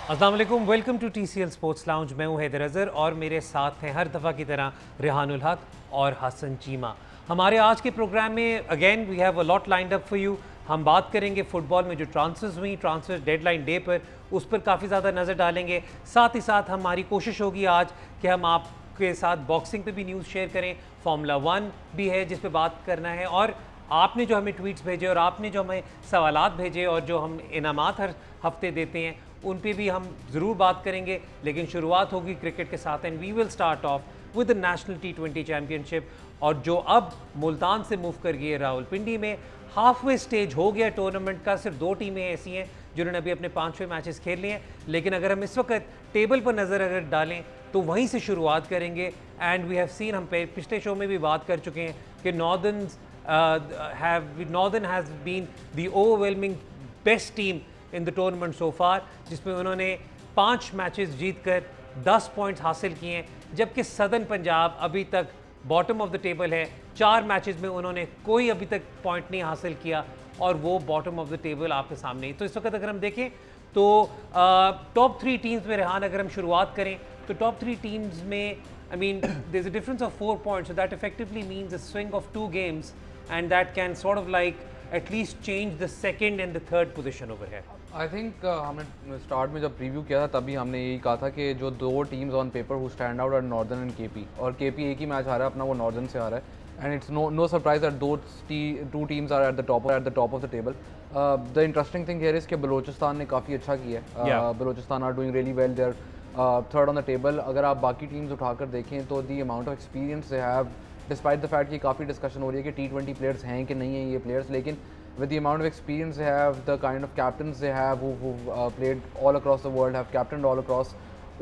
अस्सलाम वालेकुम, welcome to TCL sports lounge. मैं हूं हैदर अज़हर और मेरे साथ हैं हर दफ़ा की तरह रेहानुल हक और हसन चीमा। हमारे आज के प्रोग्राम में again we have a lot lined up for you. हम बात करेंगे फुटबॉल में जो ट्रांसफर्स हुई, ट्रांसफर डेडलाइन डे पर, उस पर काफ़ी ज़्यादा नज़र डालेंगे। साथ ही साथ हमारी कोशिश होगी आज कि हम आपके साथ बॉक्सिंग पे भी न्यूज़ शेयर करें, फार्मूला 1 भी है जिस पे बात करना है, और आपने जो हमें ट्वीट्स भेजे और आपने जो हमें सवालात भेजे और जो हम इनामात हर हफ्ते देते हैं उन पे भी हम ज़रूर बात करेंगे। लेकिन शुरुआत होगी क्रिकेट के साथ and we will start off with the national T20 championship, और जो अब मुल्तान से मूव कर गई है रावलपिंडी में। हाफवे स्टेज हो गया टूर्नामेंट का। सिर्फ 2 टीमें ऐसी हैं जिन्होंने अभी अपने 5वें मैचेस खेल लिए हैं। लेकिन अगर हम इस वक्त टेबल पर नज़र अगर डालें तो वहीं से शुरुआत करेंगे। एंड वी हैव सीन, हम पिछले शो में भी बात कर चुके हैं कि Northern has been the overwhelming best team in the tournament so far, जिसमें उन्होंने 5 मैचेस जीतकर 10 पॉइंट्स हासिल किए हैं, जबकि सदर्न पंजाब अभी तक बॉटम ऑफ द टेबल है। 4 मैचेस में उन्होंने कोई अभी तक पॉइंट नहीं हासिल किया और वो बॉटम ऑफ द टेबल आपके सामने ही। तो इस वक्त अगर हम देखें तो टॉप 3 टीम्स में रेहान अगर हम शुरुआत करें तो टॉप 3 टीम्स में I mean there's a difference of 4 points, so that effectively means a swing of 2 games, and that can sort of like at least change the second and the third position over here. I think हमने start में जब preview किया था तभी हमने यही कहा था कि जो 2 teams on paper who stand out are Northern and KP, और केपी एक ही मैच हारा है अपना, वो नॉर्दर्न से हारा है। And it's no surprise that 2 teams are at the top of the table. The interesting thing here is कि बलूचिस्तान ने काफ़ी अच्छा किया है। Balochistan are doing really well, there third on the table. अगर आप बाकी टीम्स उठाकर देखें तो the amount of experience they have, despite the fact कि काफ़ी डिस्कशन हो रही है कि T20 प्लेयर्स हैं कि नहीं हैं ये प्लेयर्स, लेकिन with the amount of experience they have, the kind of captains they have who played all across the world, have captained all across,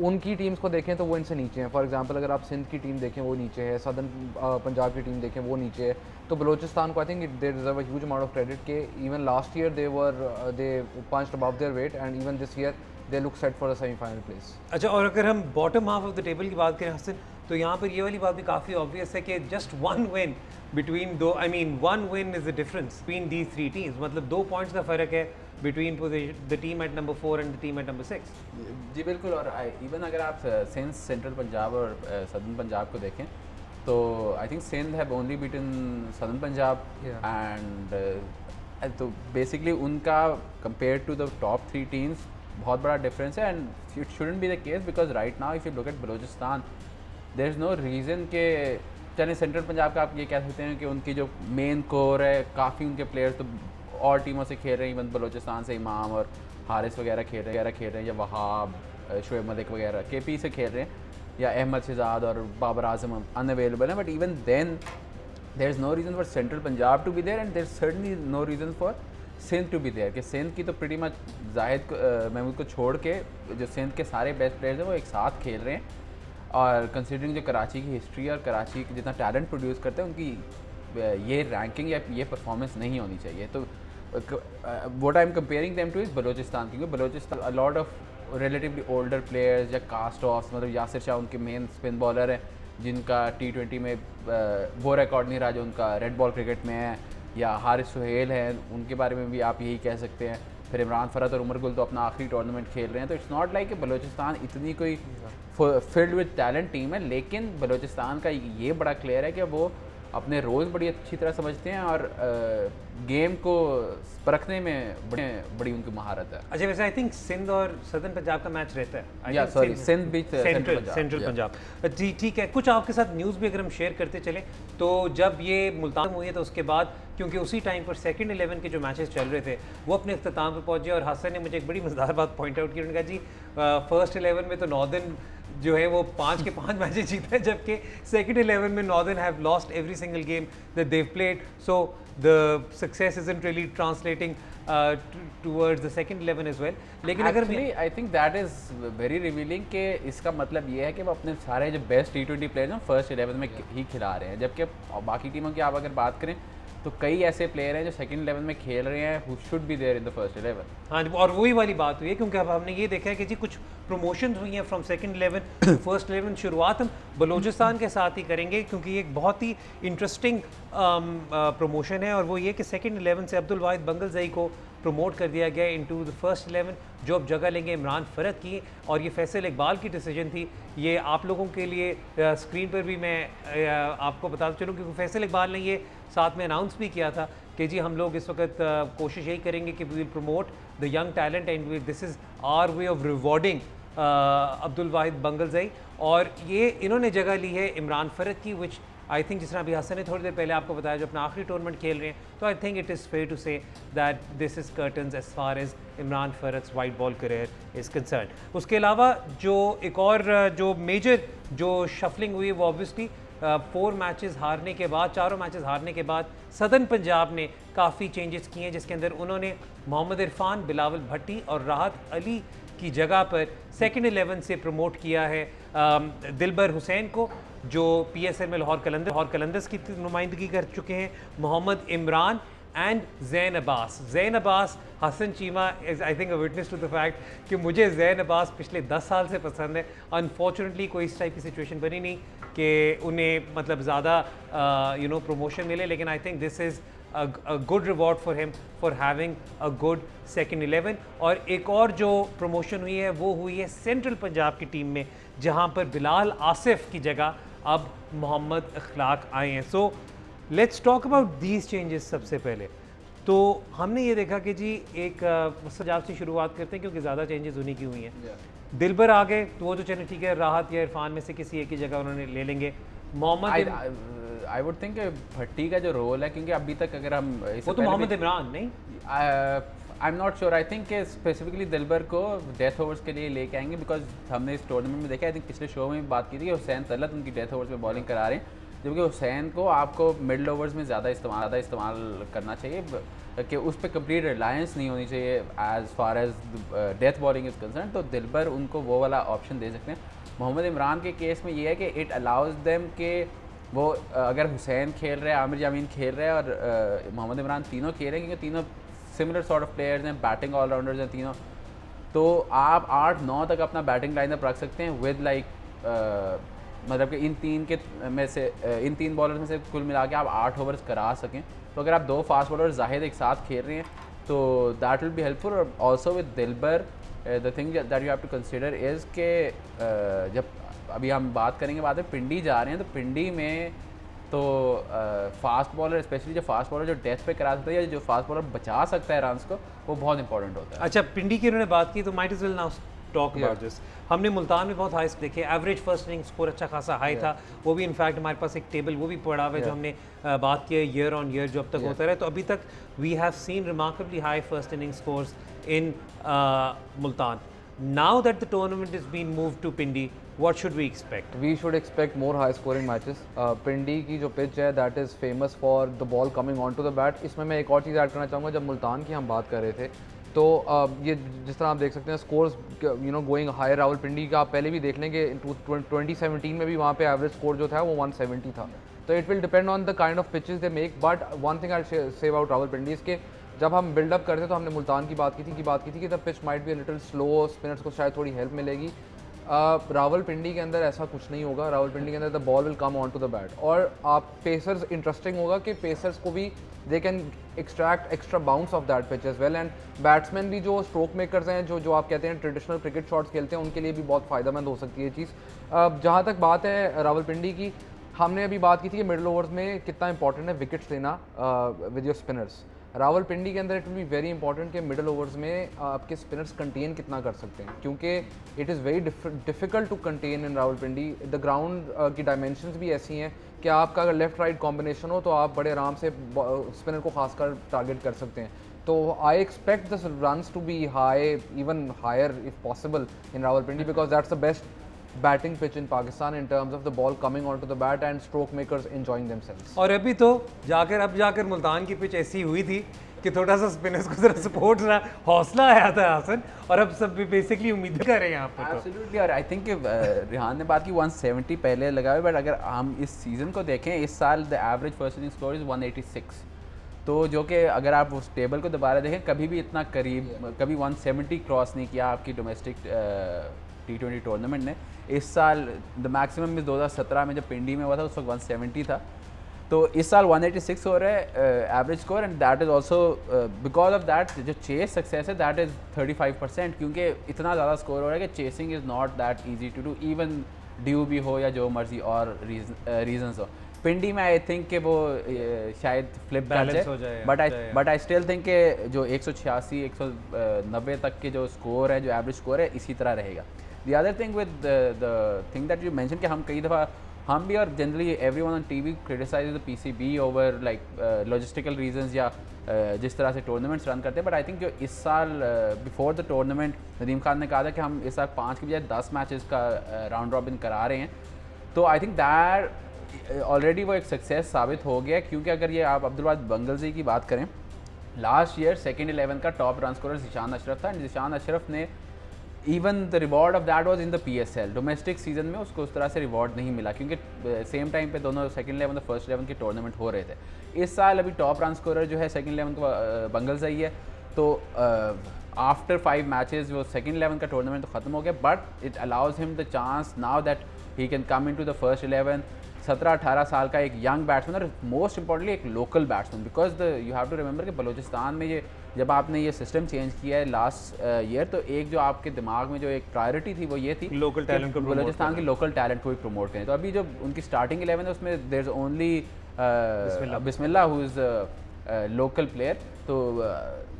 उनकी टीम्स को देखें तो वो इनसे नीचे हैं। फॉर एग्जांपल अगर आप सिंध की टीम देखें वो नीचे है, सदर्न पंजाब की टीम देखें वो नीचे है। तो बलूचिस्तान को I think they deserve a huge amount of credit के even last year they punched above their weight, and even this year they look set for the semifinal place. अच्छा, और अगर हम bottom half of the table की बात करें हसन, तो यहाँ पर ये वाली बात भी काफ़ी ऑब्वियस है कि जस्ट 1 विन बिटवीन दो, I mean 1 win is the difference between these 3 teams. मतलब 2 पॉइंट्स का फ़र्क है between the team at number 4 and the team at number 6। जी बिल्कुल। और इवन अगर आप सिंध, सेंट्रल पंजाब और सदर्न पंजाब को देखें तो I think Sindh have only beaten Southern Punjab, and तो बेसिकली उनका compare to the top 3 teams बहुत बड़ा डिफरेंस है। And it shouldn't be the case because right now if you look at Balochistan there is no reason के, चलिए central Punjab का आप ये कह सकते हैं कि उनकी जो मेन कोर है काफ़ी उनके प्लेयर्स तो और टीमों से खेल रहे हैं। इवन बलूचिस्तान से इमाम और हारिस वगैरह खेल रहे हैं, या वहाब, शुएब मलिक वगैरह KP से खेल रहे हैं, या अहमद शहजाद और बाबर आजम अनअवेलेबल हैं। But even then there is no reason for Central Punjab to be there, and there is certainly no reason for Sindh to be there. कि सिंध की तो प्रीटी मच जाहिद महमूद को छोड़ के जो सिंध के सारे बेस्ट प्लेयर्स हैं वो एक साथ खेल रहे हैं। और कंसिडरिंग जो कराची की हिस्ट्री और कराची जितना टैलेंट प्रोड्यूस करते हैं, उनकी ये रैंकिंग या ये परफॉर्मेंस नहीं होनी चाहिए। तो what I am comparing them to is Balochistan, क्योंकि Balochistan a lot of relatively older players या कास्ट ऑफ, मतलब यासिर शाह उनके मेन स्पिन बॉलर हैं जिनका T20 में वो रिकॉर्ड नहीं रहा जो उनका रेड बॉल क्रिकेट में है, या हारिस सुहेल हैं, उनके बारे में भी आप यही कह सकते हैं। फिर इमरान फरहत और उमर गुल तो अपना आखिरी टूर्नामेंट खेल रहे हैं। तो इट्स नॉट लाइक कि बलूचिस्तान इतनी कोई फिल्ड विद टैलेंट टीम है, लेकिन बलूचिस्तान का ये बड़ा क्लियर है कि वो अपने रोल्स बड़ी अच्छी तरह समझते हैं और गेम को परखने में बड़ी उनकी महारत है। अच्छा, वैसे आई थिंक सिंध और सदर्न पंजाब का मैच रहता है, या सॉरी सिंध बीच सेंट्रल पंजाब। जी ठीक है, कुछ आपके साथ न्यूज़ भी अगर हम शेयर करते चले तो जब ये मुल्तान हुई है तो उसके बाद, क्योंकि उसी टाइम पर सेकंड 11 के जो मैचेस चल रहे थे वो अपने अख्ताम पर पहुंचे, और हसन ने मुझे एक बड़ी मज़ेदार बात पॉइंट आउट की। उन्होंने कहा जी फर्स्ट 11 में तो नॉर्दर्न जो है वो 5 के 5 मैचेस जीता है, जबकि सेकंड 11 में Northern have lost every single game that they've played, so the success isn't really translating towards the second 11 as well. लेकिन अगर I think that is very revealing कि इसका मतलब ये है कि वो अपने सारे जो बेस्ट T20 प्लेयर्स हैं फर्स्ट 11 में ही खिला रहे हैं, जबकि बाकी टीमों की आप अगर बात करें तो कई ऐसे प्लेयर हैं जो सेकंड 11 में खेल रहे हैं who should be there in the first 11। हाँ, और वही वाली बात हुई है, क्योंकि अब हमने ये देखा है कि जी कुछ प्रमोशंस हुई हैं फ्रॉम सेकंड 11 फर्स्ट 11। शुरुआत हम बलूचिस्तान के साथ ही करेंगे क्योंकि ये एक बहुत ही इंटरेस्टिंग प्रमोशन है, और वो ये कि सेकंड 11 से अब्दुल वाहिद बंगलज़ई को प्रमोट कर दिया गया इनटू द फर्स्ट 11, जो अब जगह लेंगे इमरान फ़रत की। और ये फैसल इकबाल की डिसीजन थी। ये आप लोगों के लिए स्क्रीन पर भी मैं आपको बताता चलूँ, क्योंकि फैसल इकबाल ने ये साथ में अनाउंस भी किया था कि जी हम लोग इस वक्त कोशिश यही करेंगे कि we will promote the young talent and this is our way of rewarding Abdul Wahid Bangalzai. और ये इन्होंने जगह ली है इमरान फ़रत की, विच आई थिंक जिस तरह अभी हसन ने थोड़ी देर पहले आपको बताया, जो अपना आखिरी टूर्नामेंट खेल रहे हैं, तो I think it is fair to say that this is curtains as far as Imran Farhat's white ball career is concern. उसके अलावा जो एक और जो मेजर जो शफलिंग हुई वो ऑब्वियसली 4 मैचेस हारने के बाद, 4 मैचेस हारने के बाद सदर्न पंजाब ने काफ़ी चेंजेस किए हैं, जिसके अंदर उन्होंने मोहम्मद इरफान, बिलावल भट्टी और राहत अली की जगह पर सेकंड 11 से प्रमोट किया है दिलबर हुसैन को, जो PSL में लाहौर कलंदर्स की नुमाइंदगी कर चुके हैं, Mohammad Imran and Zain Abbas. Zain Abbas, Hasan Cheema is I think a witness to the fact कि मुझे ज़ैन अब्बास पिछले 10 साल से पसंद है। अनफॉर्चुनेटली कोई इस टाइप की सिचुएशन बनी नहीं कि उन्हें मतलब ज़्यादा प्रमोशन मिले, लेकिन आई think this is a good reward for him for having a good second 11। और एक और जो प्रमोशन हुई है वो हुई है सेंट्रल पंजाब की टीम में, जहां पर बिलाल आसिफ की जगह अब मोहम्मद अखलाक आए हैं। So let's talk about these changes. सबसे पहले तो हमने ये देखा कि जी एक सजावट से शुरुआत करते हैं, क्योंकि ज़्यादा चेंजेस उन्हीं की हुई हैं। दिलबर आ गए तो वो तो चले ठीक है, राहत या इरफान में से किसी एक की जगह उन्होंने ले लेंगे। मोहम्मद आई वुड थिंक भट्टी का जो रोल है, क्योंकि अभी तक अगर हम वो तो मोहम्मद इमरान नहीं, I am not sure. I think कि स्पेसिफिकली दिलबर को डेथ ओवर्स के लिए लेके आएंगे, बिकॉज हमने इस टूर्नामेंट में देखा, आई थिंक पिछले शो में भी बात की थी कि हुसैन तलत उनकी डेथ ओवर्स में बॉलिंग करा रहे हैं, जबकि हुसैन को आपको मिडल ओवर्स में ज़्यादा इस्तेमाल करना चाहिए, कि उस पर कंप्लीट रिलायंस नहीं होनी चाहिए as far as death bowling is concern. तो दिलबर उनको वो वाला ऑप्शन दे सकते हैं। मोहम्मद इमरान के केस में ये है कि इट अलाउज़ देम के वो अगर हुसैन खेल रहे हैं, आमिर जामीन खेल रहे हैं और मोहम्मद इमरान तीनों खेल रहे हैं, क्योंकि तीनों सिमिलर सॉर्ट ऑफ प्लेयर्स हैं, बैटिंग ऑलराउंडर्स हैं तीनों, तो आप 8-9 तक अपना बैटिंग लाइनअप रख सकते हैं विद लाइक मतलब कि इन तीन बॉलर्स में से कुल मिला के आप 8 ओवर्स करा सकें। तो अगर आप 2 फास्ट बॉलर जाहिद एक साथ खेल रहे हैं तो दैट विल बी हेल्पफुल। और also with Dilbar the thing that you have to consider is के जब अभी हम बात करेंगे बाद में पिंडी जा रहे हैं, तो पिंडी में तो फास्ट बॉलर, स्पेशली जो फास्ट बॉलर जो डेथ पे करा सकता है या जो फास्ट बॉलर बचा सकता है रन्स को, वो बहुत इंपॉर्टेंट होता है। अच्छा, पिंडी की उन्होंने बात की तो might is will now talk about this. हमने मुल्तान में बहुत हाई देखे, एवरेज फर्स्ट इनिंग स्कोर अच्छा खासा हाई था, वो भी इनफैक्ट हमारे पास एक टेबल वो भी पड़ा हुआ है जो हमने बात की है ईयर ऑन ईयर जो अब तक होता रहा है। तो अभी तक we have seen remarkably high first inning scores in Multan. Now that the tournament is being moved to Pindi, what should we expect? We should expect more high scoring matches. Pindi की जो pitch है that is famous for the ball coming onto the bat. इसमें मैं एक और चीज़ add करना चाहूँगा, जब मुल्तान की हम बात कर रहे थे तो ये जिस तरह आप देख सकते हैं स्कोर्स गोइंग हायर, रावलपिंडी का आप पहले भी देख लें कि 2017 में भी वहाँ पे एवरेज स्कोर जो था वो 170 था। तो it will depend on the kind of pitches they make. But one thing I say about Rawalpindi इसके जब हम बिल्डअप करते तो हमने मुल्तान की बात की थी कि the pitch might be little slow, spinners को शायद थोड़ी हेल्प मिलेगी। रावलपिंडी के अंदर ऐसा कुछ नहीं होगा। रावलपिंडी के अंदर the ball will come on to the bat. और आप पेसर्स, इंटरेस्टिंग होगा कि पेसर्स को भी they can extract extra bounce off that pitch as well. And batsman भी जो स्ट्रोक मेकर्स हैं, जो आप कहते हैं ट्रेडिशनल क्रिकेट शॉट्स खेलते हैं, उनके लिए भी बहुत फ़ायदेमंद हो सकती है ये चीज़। जहाँ तक बात है रावलपिंडी की, हमने अभी बात की थी कि मिडल ओवर्स में कितना इंपॉर्टेंट है विकेट्स लेना विद योर स्पिनर्स। रावलपिंडी के अंदर it will be very important कि मिडल ओवर्स में आपके स्पिनर्स कंटेन कितना कर सकते हैं, क्योंकि it is very difficult to contain in Rawalpindi. The ground की डायमेंशंस भी ऐसी हैं कि आपका अगर लेफ़्ट राइट कॉम्बिनेशन हो तो आप बड़े आराम से स्पिनर को खासकर टारगेट कर सकते हैं। तो I expect the runs to be high, even higher if possible in Rawalpindi, because that's the best batting pitch in Pakistan in terms of the ball coming onto the bat and stroke makers enjoying themselves. और अभी तो जाकर मुल्तान की pitch ऐसी हुई थी कि थोड़ा सा स्पिनर्स को जरा सपोर्ट रहा, हौसला आया था हसन, और अब सब बेसिकली उम्मीद कर रहे हैं यहाँ पर। एब्सोल्युटली। और आई थिंक रिहान ने बात की 170 पहले लगा हुआ, बट अगर हम इस सीज़न को देखें, इस साल the average first inning score is 186, तो जो कि अगर आप उस टेबल को दोबारा देखें, कभी भी इतना करीब, कभी 170 क्रॉस नहीं किया आपकी डोमेस्टिक T20 टूर्नामेंट ने। इस साल द मैक्सिमम में 2017 में जब पिंडी में हुआ था उस वक्त 170 था। तो इस साल 186 हो रहा है average score, and that is also because of that जो चेस सक्सेस है दैट इज़ 35%, क्योंकि इतना ज़्यादा स्कोर हो रहा है कि chasing is not that easy to do, even dew भी हो या जो मर्जी और रीजंस हो। पिंडी में आई थिंक कि वो शायद फ्लिप कर जाए, बट आई स्टिल थिंक कि जो 186 190 तक के जो स्कोर है, जो एवरेज स्कोर है, इसी तरह रहेगा। The other thing with the thing that you mention कि हम कई दफ़ा हम भी और generally everyone on TV criticise the PCB over like logistical reasons या जिस तरह से टूर्नामेंट्स रन करते हैं, बट आई थिंक जो इस साल before the tournament Nadeem Khan ने कहा था कि हम इस साल 5 के बजाय 10 मैचेस का राउंड रॉबिन करा रहे हैं, तो आई थिंक दैट ऑलरेडी वो एक सक्सेस साबित हो गया, क्योंकि अगर ये आप अब्दुल वाहिद बंगलजी की बात करें, लास्ट ईयर सेकेंड 11 का top run scorer Zeeshan Ashraf था, एंड ज़ीशान अशरफ ने even the reward of that was in the PSL। Domestic season में उसको उस तरह से रिवॉर्ड नहीं मिला, क्योंकि सेम टाइम पे दोनों सेकंड 11 और फर्स्ट 11 के टूर्नामेंट हो रहे थे। इस साल अभी टॉप रन स्कोरर जो है सेकंड 11 का बंगलज़ई है, तो आफ्टर 5 मैचेस वो सेकंड 11 का टूर्नामेंट तो ख़त्म हो गया, but it allows him the chance now that he can come in to the first 11। 17-18 साल का एक यंग बैट्समैन और मोस्ट इंपॉर्टेंटली एक local batsman, because the you have to remember कि बलूचिस्तान में ये जब आपने ये सिस्टम चेंज किया है लास्ट ईयर, तो एक जो आपके दिमाग में जो एक प्रायोरिटी थी वो ये थी लोकल टैलेंट को, बलूचिस्तान के लोकल टैलेंट को भी प्रमोट करें। तो अभी जो उनकी स्टार्टिंग 11 है उसमें there is only Bismillah who is local player. तो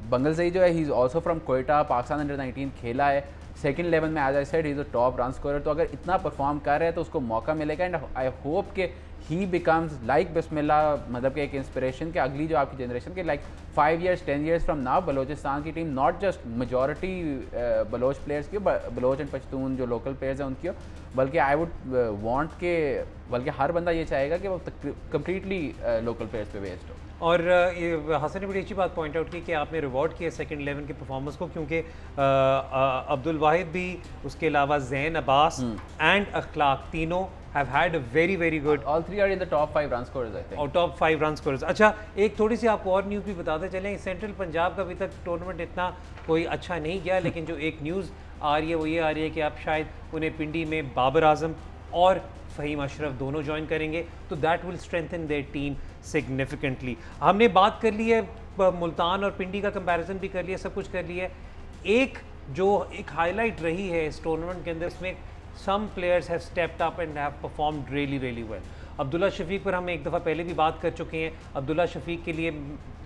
बंगलज़ई जो है he is also from Quetta, Pakistan under 19 खेला है, सेकंड 11 में as I said he is a top run scorer. तो अगर इतना परफॉर्म कर रहे हैं तो उसको मौका मिलेगा, एंड आई होप के ही बिकम्स लाइक बिस्मिल्लाह, मतलब कि एक इंस्पिरेशन कि अगली जो आपकी जनरेशन के like 5 years 10 years from now Balochistan की team not just majority Baloch players की, बलोच एंड पश्तून जो लोकल प्लेयर्स हैं उनकी, बल्कि आई वुड वांट के बल्कि हर बंदा ये चाहेगा कि वो कम्प्लीटली लोकल प्लेयर्स पे बेस्ड हो। और हसन ने बड़ी अच्छी बात पॉइंट आउट की कि आपने रिवॉर्ड किया सेकंड 11 के परफॉर्मेंस को, क्योंकि अब्दुल वाहिद भी, उसके अलावा जैन अब्बास एंड अखलाक तीनों have had a very good, all 3 are in the top 5 run scorers I think, और टॉप 5 रन स्कोरर्स। अच्छा, एक थोड़ी सी आपको और न्यूज़ भी बताते चलें, सेंट्रल पंजाब का अभी तक टूर्नामेंट इतना कोई अच्छा नहीं गया, लेकिन जो एक न्यूज़ आ रही है वो ये आ रही है कि आप शायद उन्हें पिंडी में बाबर आजम और फ़हीम अशरफ दोनों ज्वाइन करेंगे, तो that will strengthen their team significantly. हमने बात कर ली है मुल्तान और पिंडी का कंपैरिजन भी कर लिया, सब कुछ कर लिया है। एक हाईलाइट रही है इस टूर्नामेंट के अंदर, इसमें some players have stepped up and have performed really well. Abdullah Shafiq पर हम एक दफ़ा पहले भी बात कर चुके हैं। अब्दुल्ला शफीक के लिए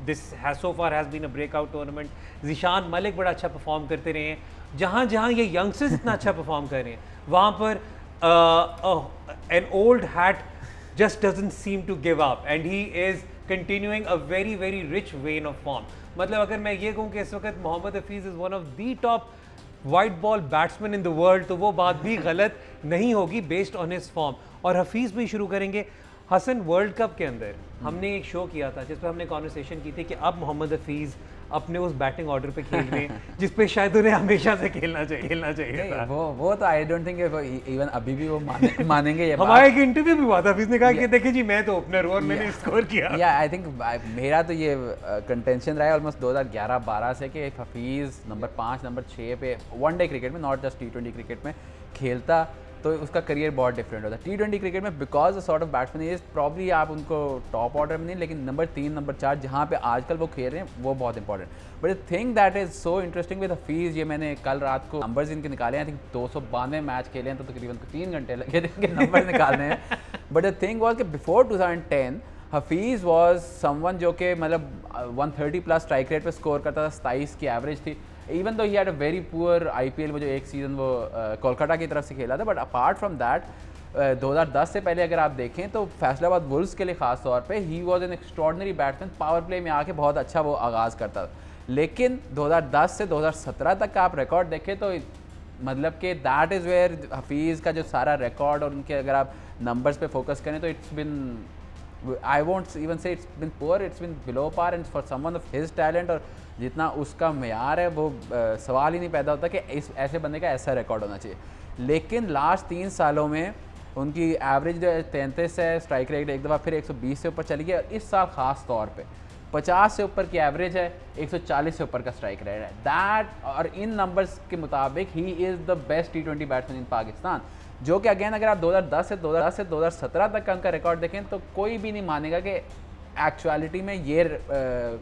this has so far has been a breakout tournament. Zeeshan Malik बड़ा अच्छा परफॉर्म करते रहे हैं। जहाँ जहाँ ये यंगस्टर्स इतना अच्छा परफॉर्म कर रहे हैं, वहाँ पर an old hat just doesn't seem to give up and he is continuing a very rich vein of form। मतलब अगर मैं ये कहूँ कि इस वक्त Mohammad Hafeez is one of the top white ball batsman in the world, तो वो बात भी गलत नहीं होगी बेस्ड ऑन हिज फॉर्म। और हफीज़ भी शुरू करेंगे। हसन, वर्ल्ड कप के अंदर हमने एक शो किया था जिस पर हमने कॉन्वर्सेशन की थी कि अब मोहम्मद हफीज़ अपने उस बैटिंग ऑर्डर पे खेल रहे हैं जिस पे शायद उन्हें हमेशा से खेलना चाहिए था। वो तो आई डोंट थिंक इवन अभी भी वो मानेंगे ये हमारा एक इंटरव्यू भी हुआ था, हफीज़ ने कहा कि देखिए जी मैं तो ओपनर हूं और मैंने स्कोर किया। या आई थिंक मेरा तो ये कंटेंशन रहा है ऑलमोस्ट 2011-12 से कि हफीज़ नंबर 5 नंबर 6 पे वनडे क्रिकेट में, नॉट जस्ट T20 क्रिकेट में खेलता तो उसका करियर बहुत डिफरेंट होता है। T20 क्रिकेट में because the sort of batsman is probably आप उनको टॉप ऑर्डर में नहीं, लेकिन नंबर 3 नंबर 4 जहाँ पे आजकल वो खेल रहे हैं वो बहुत important. But the thing that is so interesting with Hafeez, ये मैंने कल रात को नंबर्स इनके निकाले हैं, आई थिंक 292 मैच खेले हैं, तो तकरीबन 3 घंटे लगे थे इनके नंबर निकालने हैं। बट द थिंग वॉज कि बिफोर 2010 हफीज़ वॉज समवन जो कि मतलब 130+ स्ट्राइक रेट पे स्कोर करता था, 27 की एवरेज थी। Even though he had a very poor IPL वो जो एक सीज़न वो कोलकाता की तरफ से खेला था, बट अपार्ट फ्रॉम दैट 2010 से पहले अगर आप देखें तो फैसलाबाद वुल्स के लिए ख़ास तौर पे he was an extraordinary batsman, power play में आके बहुत अच्छा वो आगाज़ करता था। लेकिन 2010 से 2017 तक का आप रिकॉर्ड देखें तो मतलब कि दैट इज़ वेयर हफीज़ का जो सारा रिकॉर्ड और उनके अगर आप नंबर्स पे फोकस करें तो it's been, I won't even say it's been poor, it's been below par, and for someone of his talent और जितना उसका मेयार है वो सवाल ही नहीं पैदा होता कि इस ऐसे बंदे का ऐसा रिकॉर्ड होना चाहिए। लेकिन लास्ट 3 सालों में उनकी एवरेज जो 33 है, स्ट्राइक रेट एक दफ़ा फिर 120 से ऊपर चली गई, और इस साल ख़ास तौर पे 50 से ऊपर की एवरेज है, 140 से ऊपर का स्ट्राइक रेट है। दैट और इन नंबर्स के मुताबिक he is the best T20 batsman इन पाकिस्तान, जो कि अगेन अगर आप 2010 से 2017 तक का उनका रिकॉर्ड देखें तो कोई भी नहीं मानेगा कि एक्चुअलिटी में ये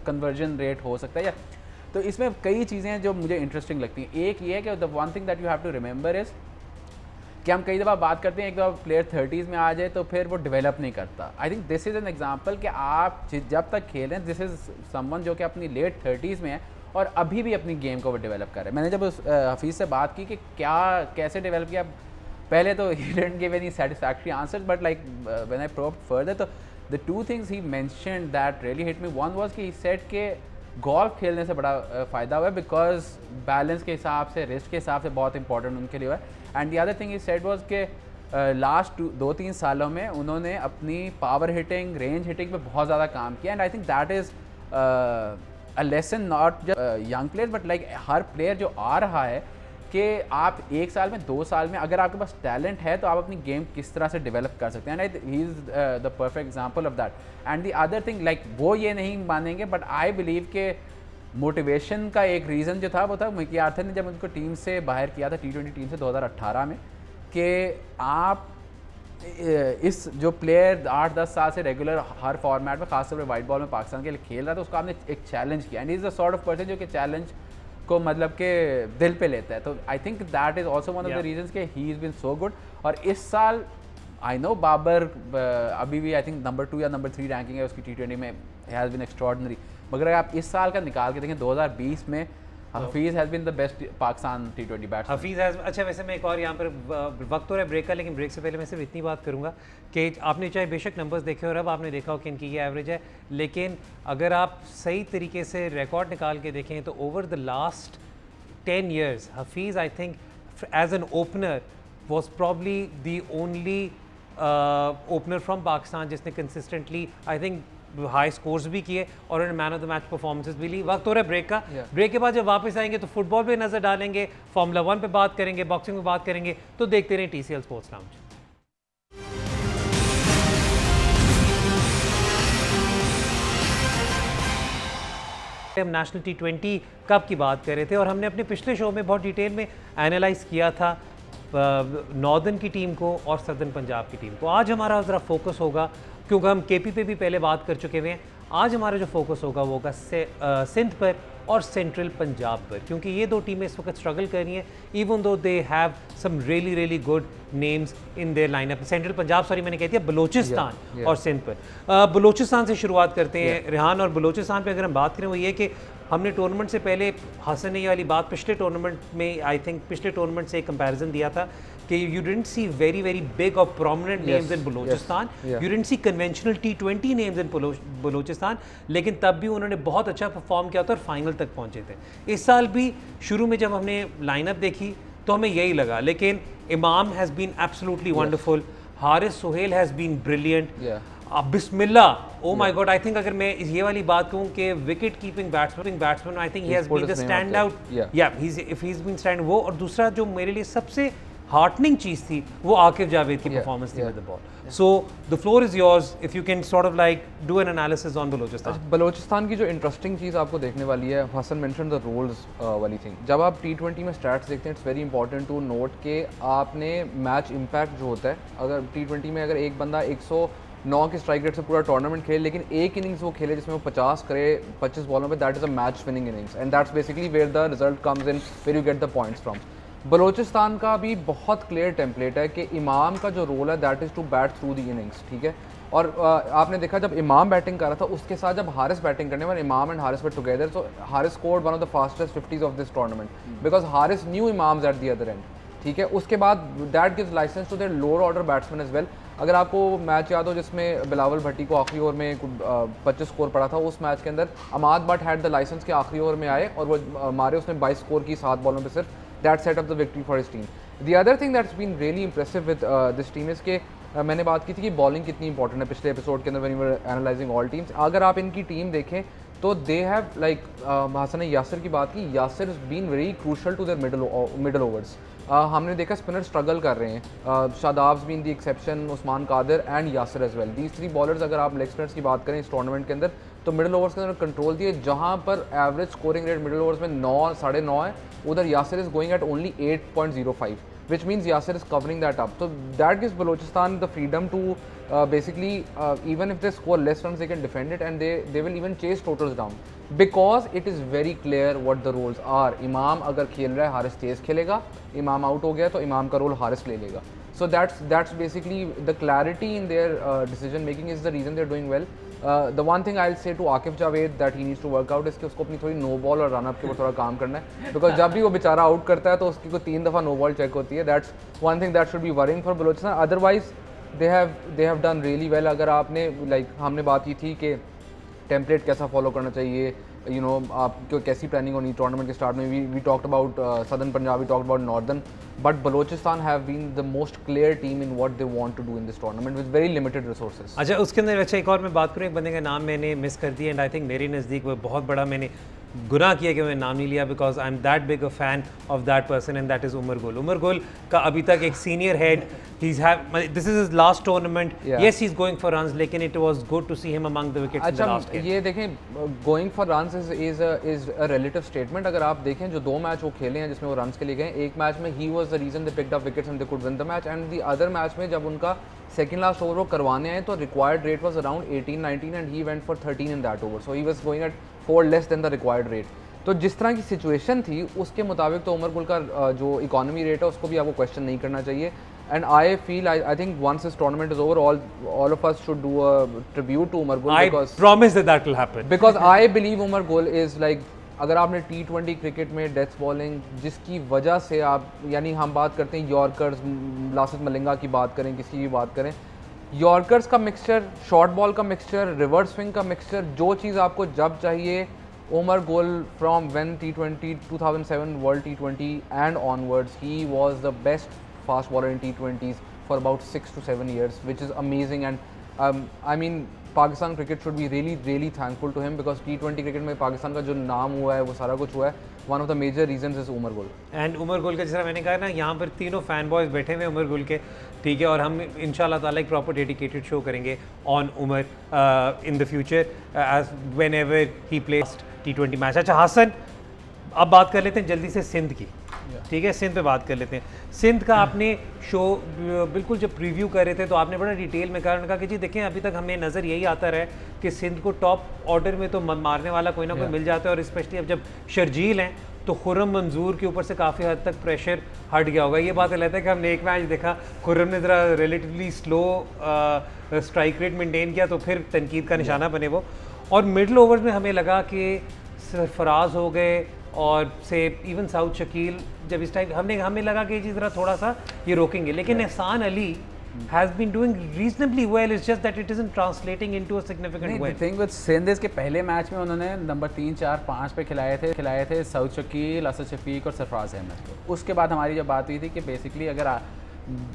कन्वर्जन रेट हो सकता है। या तो इसमें कई चीज़ें हैं जो मुझे इंटरेस्टिंग लगती हैं। एक ये है कि the one thing that you have to remember is कि हम कई दफ़ा बात करते हैं एक दफ़ा प्लेयर 30s में आ जाए तो फिर वो डेवलप नहीं करता। आई think this is an example कि आप जब तक खेल रहे हैं, दिस इज़ समवन जो कि अपनी लेट 30s में है और अभी भी अपनी गेम को वो डेवलप कर रहे हैं। मैंने जब उस हफीज़ से बात की कि क्या कैसे डेवलप किया, पहले तो he didn't give any satisfactory answers, but like when I probed further तो the two things he mentioned that really hit me. One was कि ही सेड के गोल्फ खेलने से बड़ा फ़ायदा हुआ है बिकॉज बैलेंस के हिसाब से, रिस्क के हिसाब से बहुत इंपॉर्टेंट उनके लिए हुआ है। And the other thing he said was के लास्ट 2-3 सालों में उन्होंने अपनी पावर हिटिंग, रेंज हिटिंग पे बहुत ज़्यादा काम किया। And I think that is a lesson not just young player but like her player जो आ रहा है कि आप 1 साल में 2 साल में अगर आपके पास टैलेंट है तो आप अपनी गेम किस तरह से डेवलप कर सकते हैं। And he is the perfect example of that. And the other thing like वो ये नहीं मानेंगे बट आई बिलीव के मोटिवेशन का एक रीज़न जो था वो था मिकी आर्थर ने जब उनको टीम से बाहर किया था T20 टीम से 2018 में, कि आप इस जो प्लेयर 8-10 साल से रेगुलर हर फॉर्मेट में खासतौर पर वाइट बॉल में पाकिस्तान के लिए खेल रहा था, उसको आपने एक चैलेंज किया। And is the sort of person जो कि चैलेंज को मतलब के दिल पे लेता है। तो I think that is also one of the reasons के he is been so good. और इस साल आई नो बाबर अभी भी आई थिंक नंबर 2 या नंबर 3 रैंकिंग है उसकी T20 में, हैज़ बीन एक्स्ट्रॉर्डनरी। मगर अगर आप इस साल का निकाल के देखें 2020 में Hafeez has been the best Pakistan T20 batsman. Hafeez has, अच्छा वैसे मैं एक और यहाँ पर वक्त हो रहा है ब्रेक का, लेकिन ब्रेक से पहले मैं सिर्फ इतनी बात करूँगा कि आपने चाहे बेशक नंबर्स देखे और अब आपने देखा हो कि इनकी ये एवरेज है, लेकिन अगर आप सही तरीके से रिकॉर्ड निकाल के देखें तो over the last 10 years Hafeez I think as an opener was probably the only opener from Pakistan जिसने consistently I think high scores भी किए और उन्होंने man of the match performances भी ली। वक्त हो रहा है ब्रेक का। ब्रेक के बाद जब वापस आएंगे तो फुटबॉल पे नज़र डालेंगे, फार्मूला 1 पे बात करेंगे, बॉक्सिंग पे बात करेंगे। तो देखते रहें TCL स्पोर्ट्स लाउंज। हम नेशनल T20 कप की बात कर रहे थे और हमने अपने पिछले शो में बहुत डिटेल में एनालाइज किया था नॉर्दर्न की टीम को और सदर्न पंजाब की टीम को। आज हमारा ज़रा फोकस होगा, क्योंकि हम KP पे भी पहले बात कर चुके हुए हैं, आज हमारा जो फोकस होगा वो होगा सिंध पर और सेंट्रल पंजाब पर, क्योंकि ये दो टीमें इस वक्त स्ट्रगल कर रही हैं even though they have some really good names in their lineup. Central Punjab, sorry मैंने कह दिया बलोचिस्तान और सिंध पर। बलोचिस्तान से शुरुआत करते हैं रेहान। और बलोचिस्तान पे अगर हम बात करें वो ये कि हमने टूर्नामेंट से पहले हसन ने ये वाली बात पिछले टूर्नामेंट में, आई थिंक पिछले टूर्नामेंट से एक कंपैरिजन दिया था कि you didn't see very big और prominent names in Balochistan, you didn't see conventional T20 names in Balochistan, लेकिन तब भी उन्होंने बहुत अच्छा परफॉर्म किया था और फाइनल तक पहुंचे थे। इस साल भी शुरू में जब हमने लाइनअप देखी तो हमें यही लगा, लेकिन Imam has been absolutely wonderful, Haris Sohail has been brilliant, बिस्मिल्लाह, oh my God. I think अगर मैं ये वाली बात कहूँ कि wicket keeping batsman I think he has been the stand out, or if he is been stand वो। और दूसरा जो मेरे लिए सबसे हार्टनिंग चीज़ थी वो आकिब जावेद की परफॉर्मेंस थी with the ball. So the floor is yours if you can sort of like do an analysis on Balochistan. Balochistan की जो इंटरेस्टिंग चीज़ आपको देखने वाली है, हसन मेंशन द रोल्स वाली थिंग। जब आप T20 में स्टैट्स देखते हैं, it's very important to note कि आपने मैच इम्पैक्ट जो होता है, अगर T20 में अगर एक बंदा 109 के स्ट्राइक रेट से पूरा टूर्नामेंट खेले लेकिन एक इनिंग्स वो खेले जिसमें वो 50 करे 25 बॉलों में, that is a match winning innings and that's basically where the result comes in, where you get the points from. Balochistan का भी बहुत क्लियर टेम्पलेट है कि इमाम का जो रोल है that is to bat through the innings, ठीक है। और आपने देखा जब इमाम बैटिंग कर रहा था उसके साथ जब हारिस बैटिंग करने वाले, Imam and Haris were together, so Haris scored one of the fastest 50s of this tournament because Haris knew Imam's at the other end, ठीक है। उसके बाद that gives licence to their lower order batsman as well. अगर आपको मैच याद हो जिसमें बिलावल भट्टी को आखिरी ओवर में 25 स्कोर पड़ा था, उस मैच के अंदर अमाद बट हैड द लाइसेंस के आखिरी ओवर में आए और वो मारे उसने 22 स्कोर की 7 बॉलों पे सिर्फ, that set up the victory for his team. The other thing that's been really impressive with this team is के मैंने बात की थी कि बॉलिंग कितनी इंपॉर्टेंट है पिछले एपिसोड के अंदर when we were analysing all teams. अगर आप इनकी टीम देखें तो दे हैव लाइक हसन ने यासिर की बात की, Yasir is been very crucial to their middle overs. हमने देखा स्पिनर स्ट्रगल कर रहे हैं, Shadab's been the exception, Usman Qadir and Yasir as well, these 3 bowlers अगर आप लेग स्पिनर्स की बात करें इस टूर्नामेंट के अंदर तो मिडिल ओवर्स के अंदर कंट्रोल दिए, जहाँ पर average scoring rate middle overs में 9 9.5 है, उधर Yasir is going at only 8.05, which means Yasir is covering that up. So that gives Balochistan the freedom to basically even if they score less runs, they can defend it, and they will even chase totals down because it is very clear what the roles are. Imam अगर खेल रहा है, हारिस तेज खेलेगा, इमाम out हो गया तो इमाम का रोल हारिस ले लेगा. So that's basically the clarity in their decision making is the reason they're doing well. The one thing I'll say to Akif Javed that he needs to work out is कि उसको अपनी थोड़ी no ball और run up के ऊपर थोड़ा काम करना है, बिकॉज जब भी वो बेचारा आउट करता है तो उसकी को 3 दफ़ा नो बॉल चेक होती है. That's one thing that should be worrying for Balochistan. Otherwise they have done really well. अगर आपने हमने बात की थी कि टेम्पलेट कैसा फॉलो करना चाहिए, यू नो आपको कैसी प्लानिंग होनी टूर्नामेंट के स्टार्ट में. We talked about southern Punjab, we talked about northern, but Balochistan have been the most clear team in what they want to do in this tournament with very limited resources. अच्छा, उसके अंदर अच्छा एक और मैं बात करूँ, एक बंदे का नाम मैंने मिस कर दिया एंड आई थिंक मेरे नज़दीक वो बहुत बड़ा मैंने गुनाह किया कि मैं नाम नहीं लिया, because I am that big a fan of that person and that is Umar Gul. Umar Gul का अभी तक एक senior head, this is his last tournament. Yes he is going for runs, लेकिन it was good to see him among the wickets in the last game. ये देखें, going for runs is a relative statement. अगर आप देखें जो 2 match वो खेले हैं जिसमें वो रन्स के लिए गए, एक मैच में he was the reason they picked up wickets and they could win the match, and the other match में जब उनका सेकंड लास्ट ओवर वो करवाने आए तो required rate was around 18-19 and he went for 13 in that over, so he was going at 4 less than the required rate. तो जिस तरह की सिचुएशन थी उसके मुताबिक तो उमर गुल का जो इकोनॉमी रेट है उसको भी आपको क्वेश्चन नहीं करना चाहिए. And I feel I think once this tournament is over all of us should do a tribute to Umar Gul. I promise that will happen. Because I believe Umar Gul is like, अगर आपने T20 cricket में death bowling जिसकी वजह से आप, यानी हम बात करते हैं यॉर्कर्स, लासित मलिंगा की बात करें, किसी की बात करें, यॉर्कर्स का मिक्सचर, शॉर्ट बॉल का मिक्सचर, रिवर्स स्विंग का मिक्सचर, जो चीज़ आपको जब चाहिए, Umar Gul from when T20 2007 World T20 and onwards, he was the best fast bowler in T20s for about 6 to 7 years, which is amazing. And I mean Pakistan cricket should be really thankful to him because T20 cricket में पाकिस्तान का जो नाम हुआ है वो सारा कुछ हुआ है. One of the major reasons is Umar Gul. And Umar Gul का जैसा मैंने कहा ना, यहाँ पर तीनों फैन बॉयज बैठे हुए उमर गुल के, ठीक है, और हम इंशाल्लाह ताला एक प्रॉपर डेडिकेटेड शो करेंगे on Umar in the future as whenever he plays T20 match. अच्छा हसन, अब बात कर लेते हैं जल्दी से सिंध की, ठीक है, सिंध पे बात कर लेते हैं. सिंध का आपने शो बिल्कुल जब प्रीव्यू कर रहे थे तो आपने बड़ा डिटेल में कहा कि जी देखें अभी तक हमें नज़र यही आता रहा है कि सिंध को टॉप ऑर्डर में तो मारने वाला कोई ना कोई मिल जाता है, और स्पेशली अब जब शर्जील हैं तो खुर्रम मंजूर के ऊपर से काफ़ी हद तक प्रेशर हट गया होगा. ये बात लगता है कि हमने एक मैच देखा, खुर्रम ने ज़रा relatively slow strike rate maintain किया तो फिर तनकीद का निशाना बने वो, और मिडल ओवर्स में हमें लगा कि सरफराज हो गए और से इवन साउथ शकील, जब इस टाइम हमें लगा कि ये चीज़ ज़रा थोड़ा सा ये रोकेंगे, लेकिन एहसान Ali has been doing reasonably well. It's just that it isn't translating into a significant win. The thing with Sindh is के पहले मैच में उन्होंने नंबर 3, 4, 5 पे खिलाए थे साउथ शकील, असद शफीक और सरफराज अहमद को. उसके बाद हमारी जब बात हुई थी कि बेसिकली अगर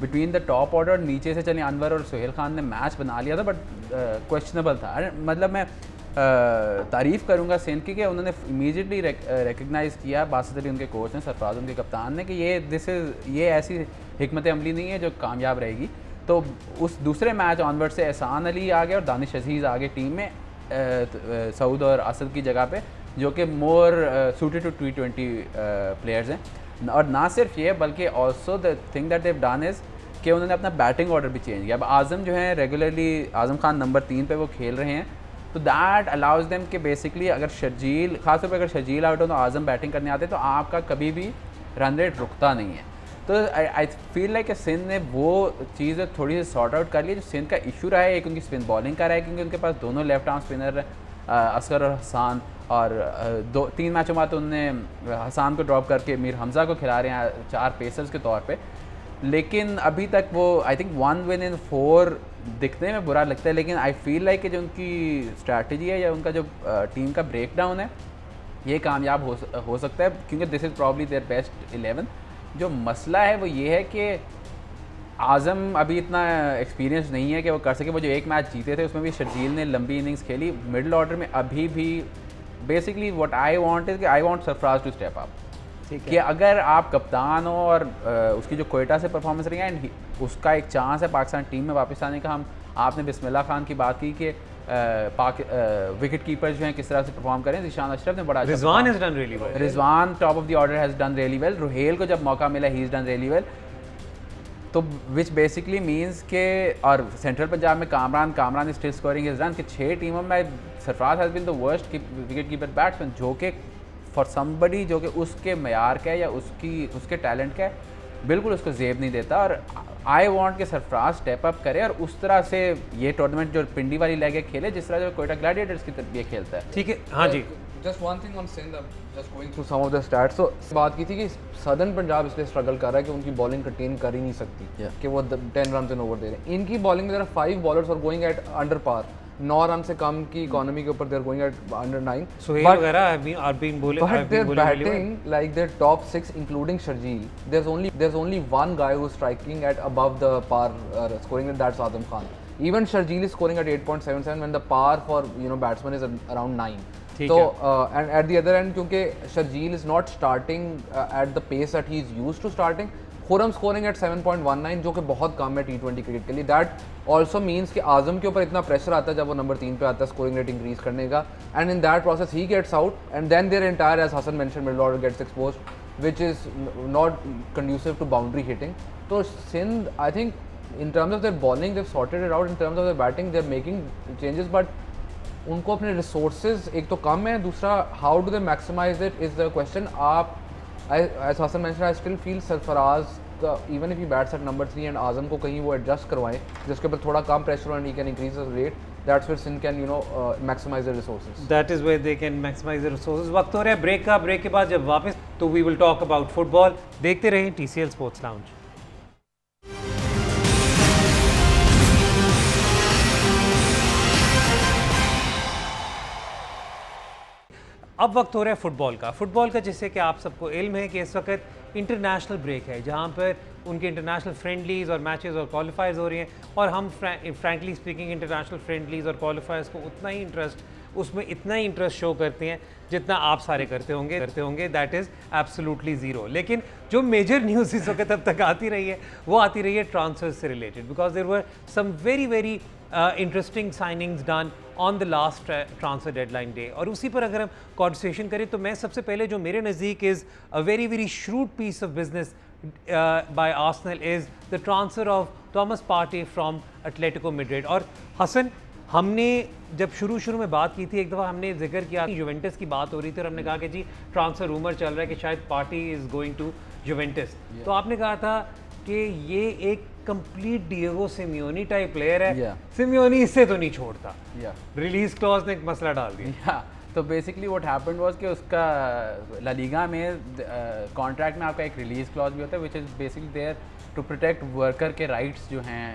बिटवीन द टॉप ऑर्डर नीचे से चले अनवर और सोहेल खान ने मैच बना लिया था, बट क्वेश्चनेबल था. मतलब मैं तारीफ़ करूँगा सिंध की कि उन्होंने इमीडिएटली रिकग्नाइज़ किया, बासित अली उनके कोच ने, सरफराज उनके कप्तान ने, कि ये ऐसी हिकमत अमली नहीं है जो कामयाब रहेगी. तो उस दूसरे मैच ऑनवर्ड से एहसान अली आ गए और दानिश अजीज़ आ गए टीम में सऊद और असद की जगह पे, जो कि मोर सूटेड टू T20 प्लेयर्स हैं. और ना सिर्फ ये बल्कि also the thing that they've done is कि उन्होंने अपना बैटिंग ऑर्डर भी चेंज किया. अब आज़म जो है रेगुलरली, आज़म खान नंबर 3 पे वो खेल रहे हैं, तो दैट अलाउज देम कि बेसिकली अगर शर्जील, खासतौर पर अगर शर्जील आउट हो तो आज़म बैटिंग करने आते तो आपका कभी भी रन रेट रुकता नहीं है. तो आई फील लाइक सिंध ने वो चीज़ थोड़ी सी सॉर्ट आउट कर ली. जो सिंध का इशू रहा है एक उनकी स्पिन बॉलिंग का रहा है, क्योंकि उनके पास दोनों लेफ्ट आर्म स्पिनर असगर और हसान, और 2-3 मैचों बाद तो उन्होंने हसान को ड्रॉप करके मीर हमज़ा को खिला रहे हैं 4 पेसर्स के तौर पे. लेकिन अभी तक वो आई थिंक 1 win in 4 दिखने में बुरा लगता है, लेकिन आई फील लाइक कि जो उनकी स्ट्रैटेजी है या उनका जो टीम का ब्रेक डाउन है ये कामयाब हो सकता है, क्योंकि this is probably their best 11. जो मसला है वो ये है कि आज़म अभी इतना एक्सपीरियंस नहीं है कि वो कर सके. वो जो एक मैच जीते थे उसमें भी शर्जील ने लंबी इनिंग्स खेली. मिडिल ऑर्डर में अभी भी basically what I want is कि I want Sarfaraz to step up. कि अगर आप कप्तान हो और उसकी जो कोयटा से परफॉर्मेंस रही है एंड उसका एक चांस है पाकिस्तान टीम में वापस आने का. आपने बिस्मिल्लाह खान की बात की कि विकेट कीपर जो हैं किस तरह से परफॉर्म करें। ईशान अशरफ ने बड़ा Rizwan has done really well, Rizwan top of the order has done really well. Rohail को जब मौका मिला he is done really well, तो विच बेसिकली मीन्स के, और सेंट्रल पंजाब में Kamran still scoring is run, कि 6 टीमों में Sarfaraz has been the worst wicket keeper batsman, जो कि फॉर समबडी जो कि उसके मयार का है या उसके टैलेंट का है, बिल्कुल उसको जेब नहीं देता। और आई वांट के सरफराज स्टेप अप करे और उस तरह से ये टूर्नामेंट जो पिंडी वाली लेग खेले जिस तरह जो कोयटा ग्लैडिएटर्स की तरफ ये खेलता है। ठीक है, हाँ जी। Just one thing on Sindh, just going through some of the stats. तो बात की थी कि सदर्न पंजाब इसलिए स्ट्रगल कर रहा है कि उनकी बॉलिंग कंटेन कर ही नहीं सकती कि वो 10 रन इन ओवर दे रहे हैं। इनकी बॉलिंग में जरा 5 बॉलर्स और going at under par, 9 run से कम की इकोनॉमी के ऊपर they are going at under 9। Suhail वगैरह are been bowling, but they're batting like their top 6 including Sharjeel. There's only one guy who's striking at above the par scoring, and that's Azam Khan. Even Sharjeel is scoring at 8.77 when the par for batsman is around 9. So and at the other end, क्योंकि Sharjeel is not starting at the pace that he is used to starting, Khurram scoring at 7.19 जो कि बहुत कम है T20 cricket के लिए। That also means कि आजम के ऊपर इतना प्रेशर आता है जब वो नंबर 3 पे आता है स्कोरिंग रेट इंक्रीज करने का, and in that process he gets out and then their entire, as Hassan mention, middle order gets exposed which is not conducive to boundary hitting. तो Sindh I think in terms of their bowling they have sorted it out, in terms of their batting they are making changes, but उनको अपने resources एक तो कम है, दूसरा how do they maximise it is the question. आप as Hassan mentioned, I still feel Sarfaraz का even if he bats at number 3 and आजम को कहीं वो एडजस्ट करवाएं जिसके ऊपर थोड़ा कम pressure and he can increase his rate, that's where Sindh can maximize their resources. That is where they can maximize their resources. वक्त हो रहा है ब्रेक का, ब्रेक के बाद जब वापस तो we will talk about football. देखते रहें TCL Sports Lounge. अब वक्त हो रहा है फुटबॉल का जिससे कि आप सबको इल्म है कि इस वक्त इंटरनेशनल ब्रेक है जहां पर उनके इंटरनेशनल फ्रेंडलीज़ और मैचेस और क्वालिफायर्स हो रही हैं, और हम फ्रैंकली स्पीकिंग इंटरनेशनल फ्रेंडलीज़ और क्वालिफायर्स को उसमें इतना ही इंटरेस्ट शो करते हैं जितना आप सारे करते होंगे। That is absolutely zero. लेकिन जो मेजर न्यूज़ इस वक्त अब तक आती रही है वो आती रही है ट्रांसफर से related, because there were some very interesting signings done on the last transfer deadline day. और उसी पर अगर हम कॉन्वर्सेशन करें तो मैं सबसे पहले जो मेरे नज़दीक is a very shrewd piece of business by Arsenal is the transfer of Thomas Partey from Atletico Madrid. और हसन, हमने जब शुरू में बात की थी, एक दफ़ा हमने जिक्र किया यूवेंटस की बात हो रही थी और हमने कहा कि जी ट्रांसफ़र रूमर चल रहा है कि शायद Partey is going to Juventus. तो आपने कहा था कि ये एक complete Diego Simeone type player है, सिमियोनी इससे तो नहीं छोड़ता। रिलीज क्लॉज ने एक मसला डाल दिया। तो बेसिकली व्हाट हैपेंड वाज कि उसका ला लीगा में कॉन्ट्रैक्ट में आपका एक रिलीज क्लॉज भी होता है, which is basically there to protect worker के राइट्स जो हैं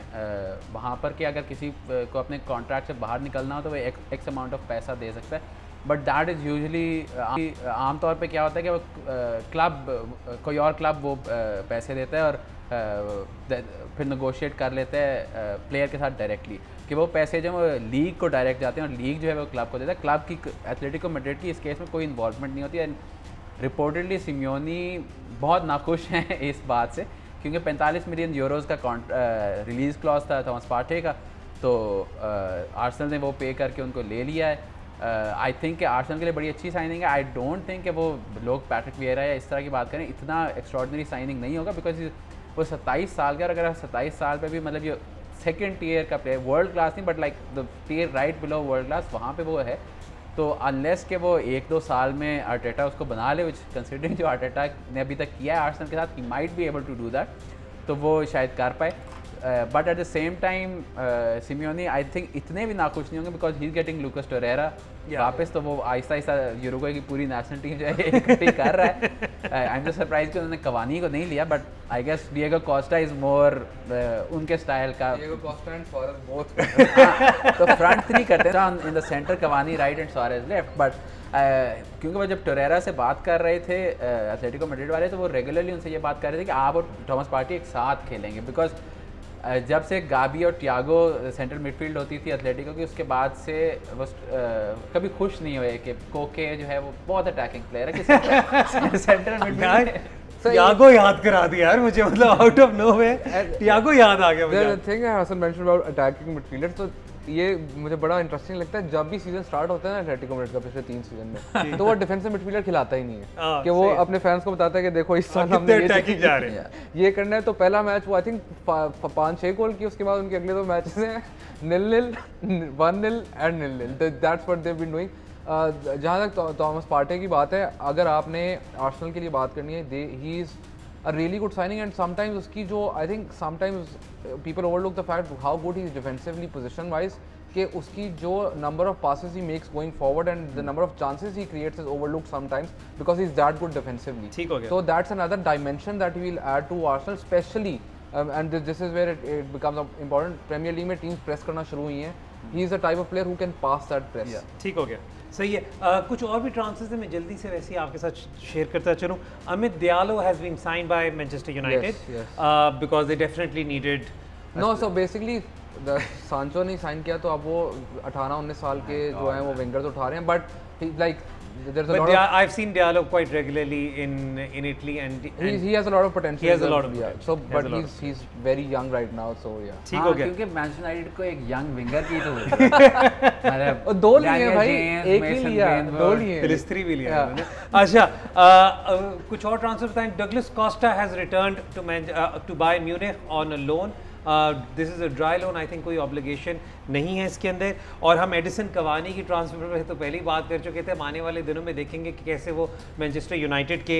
वहाँ पर, कि अगर किसी को अपने कॉन्ट्रैक्ट से बाहर निकलना हो तो वो एक्स अमाउंट ऑफ पैसा दे सकता है। बट दैट इज़ यूजली आमतौर पे क्या होता है कि वो क्लब कोई और क्लब वो पैसे देता है और फिर नेगोशिएट कर लेते हैं प्लेयर के साथ डायरेक्टली, कि वो पैसे जो वो लीग को डायरेक्ट जाते हैं और लीग जो है वो क्लब को देता है। क्लब की एथलेटिको मैड्रिड की इस केस में कोई इन्वॉल्वमेंट नहीं होती है। रिपोर्टेडली सिमियोनी बहुत नाखुश हैं इस बात से, क्योंकि 45 मिलियन यूरोज़ का रिलीज़ क्लॉज था थॉमस पार्टे का, तो आर्सेनल ने वो पे करके उनको ले लिया है। आई थिंक कि आर्सेनल के लिए बड़ी अच्छी साइनिंग है। आई डोंट थिंक कि वो लोग पैट्रिक विएरा या इस तरह की बात करें, इतना एक्स्ट्रॉर्डनरी साइनिंग नहीं होगा, बिकॉज वो 27 साल का, और अगर 27 साल पे भी मतलब ये सेकंड टीयर का प्लेयर, वर्ल्ड क्लास नहीं but like the tier right below world class, वहाँ पे वो है। तो अनलेस के वो 1-2 साल में आर्टेटा उसको बना ले, विच कंसिडरिंग जो आर्टेटा ने अभी तक किया है आर्सेनल के साथ, he might be able to do that, तो वो शायद कर पाए। But at the same time Simeone I think इतने भी नाखुश नहीं होंगे, because he is getting Lucas Torreira वापस, तो वो आहिस्ता आहिस्ता यूरुग्वे की पूरी नेशनल टीम जो है इकट्ठी कर रहा है। आई एम जस्ट सरप्राइज कि उन्होंने कवानी को नहीं लिया, but I guess Diego Costa is more उनके स्टाइल का। Diego Costa and Suarez both तो फ्रंट नहीं करते in the centre, Cavani right and Suarez left. But क्योंकि वो जब टोरेरा से बात कर रहे थे एथलेटिको मैड्रिड वाले, तो वो रेगुलरली उनसे ये बात कर रहे थे कि आप और थॉमस पार्टी एक साथ खेलेंगे, बिकॉज जब से गाबी और टियागो सेंट्रल मिडफील्ड होती थी एथलेटिको की, उसके बाद से वो कभी खुश नहीं हुए कि कोके जो है वो बहुत अटैकिंग प्लेयर है कि सेंट्रल मिडफील्ड। टियागो याद करा दिया यार मुझे, मतलब आउट ऑफ नोवेयर टियागो याद आ गया मुझे। The thing Hassan mentioned about attacking midfielders, so ये मुझे बड़ा इंटरेस्टिंग लगता है, जब भी सीजन स्टार्ट होता है ना एटलेटिको मैड्रिड का पिछले 3 सीजन में, तो वो डिफेंसिव मिडफील्डर खिलाता ही नहीं है कि वो अपने फैंस को बताता है कि देखो इस साल हमने ये करना है। तो पहला मैच वो आई थिंक 5-6 गोल की, उसके बाद उनके अगले 2 मैचेस हैं 0-0, 1-0 and 0-0। That's what they have been doing. जहाँ तक थॉमस पार्टे की बात है, अगर आपने आर्सेनल के लिए बात करनी है, he is a really good signing, and sometimes उसकी जो I think sometimes people overlook the fact how good he is defensively position wise, कि उसकी जो number of passes he makes going forward and the number of chances he creates is overlooked sometimes because he's that good defensively. ठीक हो गया. So that's another dimension that he will add to Arsenal, especially and this is where it becomes important. Premier League में teams press करना शुरू हुई हैं. He is the type of player who can pass that press. ठीक हो गया, सही है। कुछ और भी ट्रांसफर्स हैं, मैं जल्दी से वैसे ही आपके साथ शेयर करता चलूँ। Amad Diallo has been signed by Manchester United because they definitely needed. No, so basically Sancho ने साइन किया, तो अब वो 18-19 साल के जो हैं वो विंगर्स उठा रहे हैं, but like there's a lot of, I've seen Diallo quite regularly in Italy, and he has a lot of potential. He has a lot of potential. So but he's very young right now, so yeah. ठीक हो गया, क्योंकि Manchester United को एक young winger की तो मतलब 2 लिए भाई, एक ही लिया, 2 लिए, फिलिस्त्री भी लिया मैंने। अच्छा, कुछ और ट्रांसफर बताएं। Douglas Costa has returned to Bayern Munich on a loan. This is a dry loan, I think कोई ऑब्लिगेशन नहीं है इसके अंदर। और हम एडिसन कवानी की ट्रांसफर पर तो पहले ही बात कर चुके थे। हम आने वाले दिनों में देखेंगे कि कैसे वो मैनचेस्टर यूनाइटेड के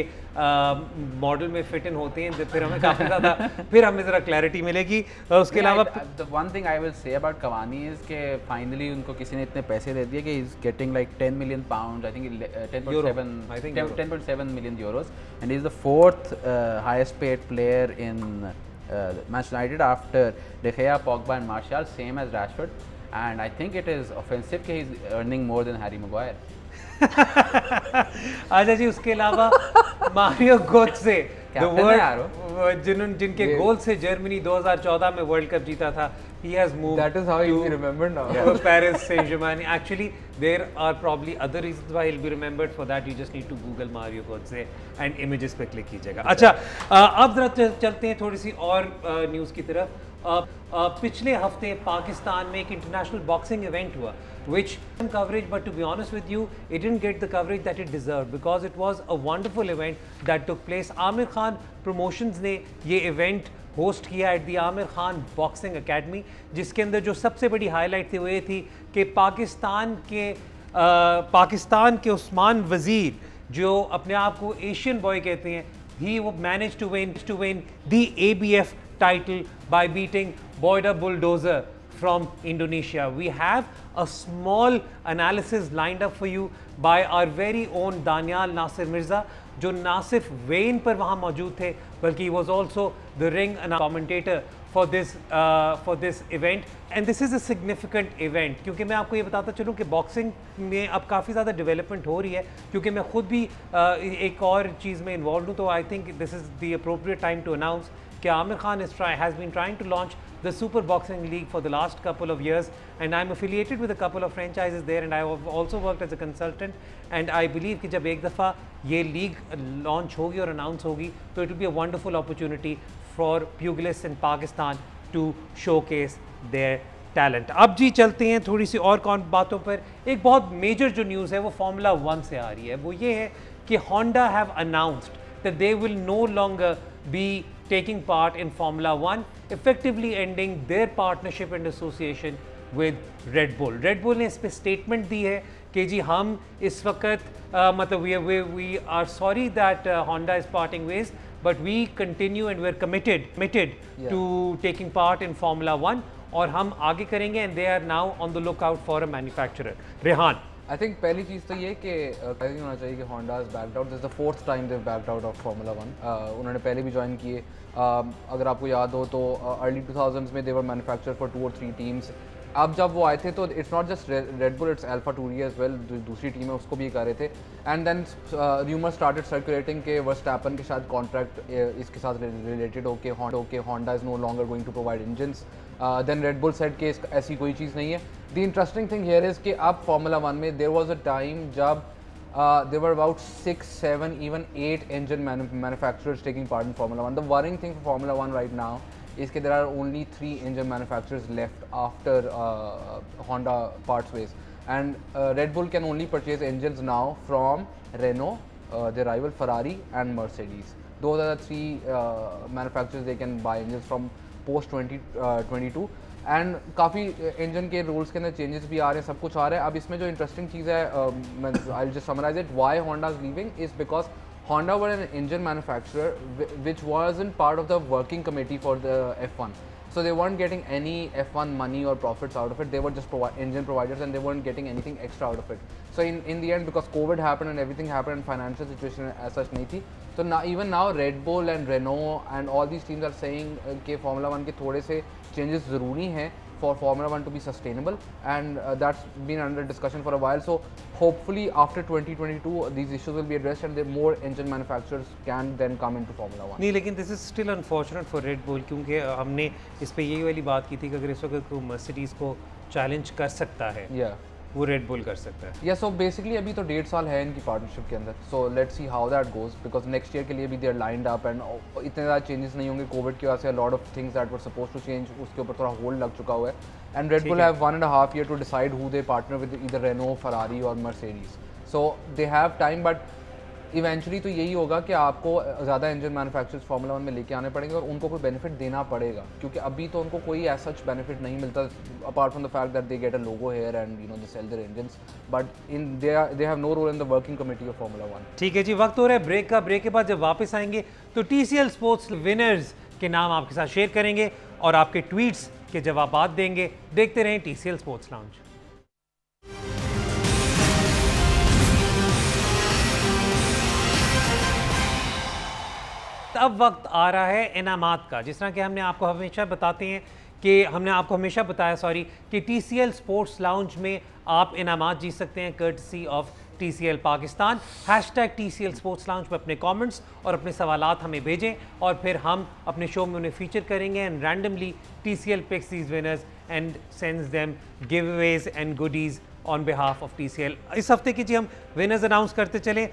मॉडल में फिट इन होते हैं, फिर हमें काफ़ी ज़्यादा फिर हमें ज़रा क्लैरिटी मिलेगी। उसके अलावा the one thing I will say about Cavani is के फाइनली उनको किसी ने इतने पैसे दे दिए कि is getting like 10 million pounds, I think 10.7 million euros, and he is the 4th highest paid player in Manchester United after De Gea, Pogba and Martial, same as Rashford, and I think it is offensive that he's earning more than Harry Maguire. अच्छा जी, उसके अलावा Mario गोत्से, जिनके गोल से Germany 2014 में world cup जीता था, he has moved. That is how he'll be remembered now. Paris Saint-Germain. Actually, there are probably other reasons why he'll be remembered. For that, you just need to Google Mario Götze and images पे click कीजिएगा। अच्छा, अब जरा चलते हैं थोड़ी सी और news की तरफ। पिछले हफ्ते पाकिस्तान में एक इंटरनेशनल बॉक्सिंग इवेंट हुआ, which coverage, but to be honest with you, it didn't get the coverage that it deserved because it was a wonderful event that took place. Aamir Khan promotions ने ये इवेंट होस्ट किया at the Aamir Khan boxing academy, जिसके अंदर जो सबसे बड़ी highlight थी वो ये थी कि पाकिस्तान के उस्मान वज़ीर, जो अपने आप को एशियन बॉय कहते हैं, ही वो manage to win the ABF title by beating Boyda Bulldozer from Indonesia. We have a small analysis lined up for you by our very own Danial Nasir Mirza, जो ना सिर्फ when पर वहाँ मौजूद थे बल्कि was also the ring commentator for this event, and this is a significant event। क्योंकि मैं आपको ये बताता चलूँ कि बॉक्सिंग में अब काफ़ी ज़्यादा डेवलपमेंट हो रही है, क्योंकि मैं खुद भी एक और चीज़ में इन्वॉल्व हूँ, तो I think this is the appropriate time to announce कि Amir Khan has been trying to launch the Super Boxing League for the last couple of years, and I'm affiliated with a couple of franchises there, and I have also worked as a consultant, and I believe कि जब एक दफ़ा ये league launch होगी और announce होगी तो it will be a wonderful opportunity for pugilists in Pakistan to showcase their talent. अब जी चलते हैं थोड़ी सी और कौन बातों पर। एक बहुत मेजर जो न्यूज़ है वो Formula 1 से आ रही है, वो ये है कि Honda have announced that they will no longer be taking part in Formula 1, effectively ending their partnership and association with Red Bull. Red Bull ने इस पे स्टेटमेंट दी है कि जी हम इस वक्त मतलब we are sorry that Honda is parting ways, but we continue and we're committed to taking part in Formula 1, और हम आगे करेंगे, and they are now on the lookout for a manufacturer. Rehan, I think पहली चीज़ तो ये कि नहीं होना चाहिए कि Honda has backed out. This is the 4th time they've backed out of Formula 1. उन्होंने पहले भी ज्वाइन किए। अगर आपको याद हो तो अर्ली 2000s में they were manufactured for 2 or 3 teams. अब जब वो आए थे तो it's not just Red Bull, it's Alpha Tauri as well, जो दूसरी टीम है उसको भी कर रहे थे। And then rumors started circulating कि Verstappen के साथ कॉन्ट्रैक्ट इसके साथ रिलेटेड हो के Honda is no longer going to provide engines. Then Red Bull said कि ऐसी कोई चीज़ नहीं है। The interesting thing here is कि अब Formula 1 में there was a time जब there were about 6, 7, even 8 engine manufacturers taking part in Formula 1. The worrying thing for Formula 1 right now is that there are only 3 engine manufacturers left after Honda parts ways, and Red Bull can only purchase engines now from Renault, their rival Ferrari, and Mercedes. Those are the 3 manufacturers they can buy engines from post 2022. And काफ़ी engine के rules के अंदर changes भी आ रहे हैं, सब कुछ आ रहा है. अब इसमें जो इंटरेस्टिंग चीज़ है, I just summarise it, why Honda is leaving is because Honda were an engine manufacturer which wasn't part of the working committee for the F1. So they weren't getting any F1 money or profits out of it. They were just engine providers, and they weren't getting anything extra out of it. So in the end, because COVID happened and everything happened and financial situation as such nahi thi, so now even now Red Bull and Renault and all these teams are saying कि Formula 1 के थोड़े से changes ज़रूरी हैं for Formula 1 to be sustainable, and that's been under discussion for a while. So hopefully after 2022 these issues will be addressed and the more engine manufacturers can then come into Formula 1. नहीं, लेकिन this is still unfortunate for Red Bull, क्योंकि हमने इस पे यही वाली बात की थी कि अगर इस वक्त कोई Mercedes को चैलेंज कर सकता है, वो रेड बुल कर सकता है. या सो बेसिकली अभी तो 1.5 साल है इनकी पार्टनरशिप के अंदर. So let's see how that goes, because next year के लिए भी they are lined up and इतने ज़्यादा चेंजेस नहीं होंगे. कोविड की वजह से lot of things that were supposed to change, उसके ऊपर थोड़ा होल्ड लग चुका हुआ है. And Red Bull have 1.5 year to decide who they partner with either Renault, Ferrari और Mercedes. So they have time, but eventually तो यही होगा कि आपको ज़्यादा इंजन मैन्युफैक्चरर्स फार्मूला 1 में लेके आने पड़ेंगे और उनको कोई बेनिफिट देना पड़ेगा, क्योंकि अभी तो उनको कोई ऐसा सच बेनिफिट नहीं मिलता apart from the fact that they get a logo here and you know they sell their engines, but in they have no role in the working committee of Formula 1. ठीक है जी, वक्त हो रहा है ब्रेक का. Break के बाद जब वापस आएंगे तो TCL स्पोर्ट्स विनर्स के नाम आपके साथ शेयर करेंगे और आपके ट्वीट्स के जवाब देंगे. देखते रहें TCL स्पोर्ट्स लाउंज. अब वक्त आ रहा है इनामात का. जिस तरह कि हमने आपको हमेशा बताते हैं कि हमने आपको हमेशा बताया कि TCL स्पोर्ट्स लाउंज में आप इनामात जीत सकते हैं courtesy of TCL Pakistan. #TCL sports lounge पर अपने कमेंट्स और अपने सवालात हमें भेजें और फिर हम अपने शो में उन्हें फीचर करेंगे and randomly TCL picks these winners and sends them giveaways and goodies on behalf of TCL. इस हफ्ते की जी हम विनर्स अनाउंस करते चले.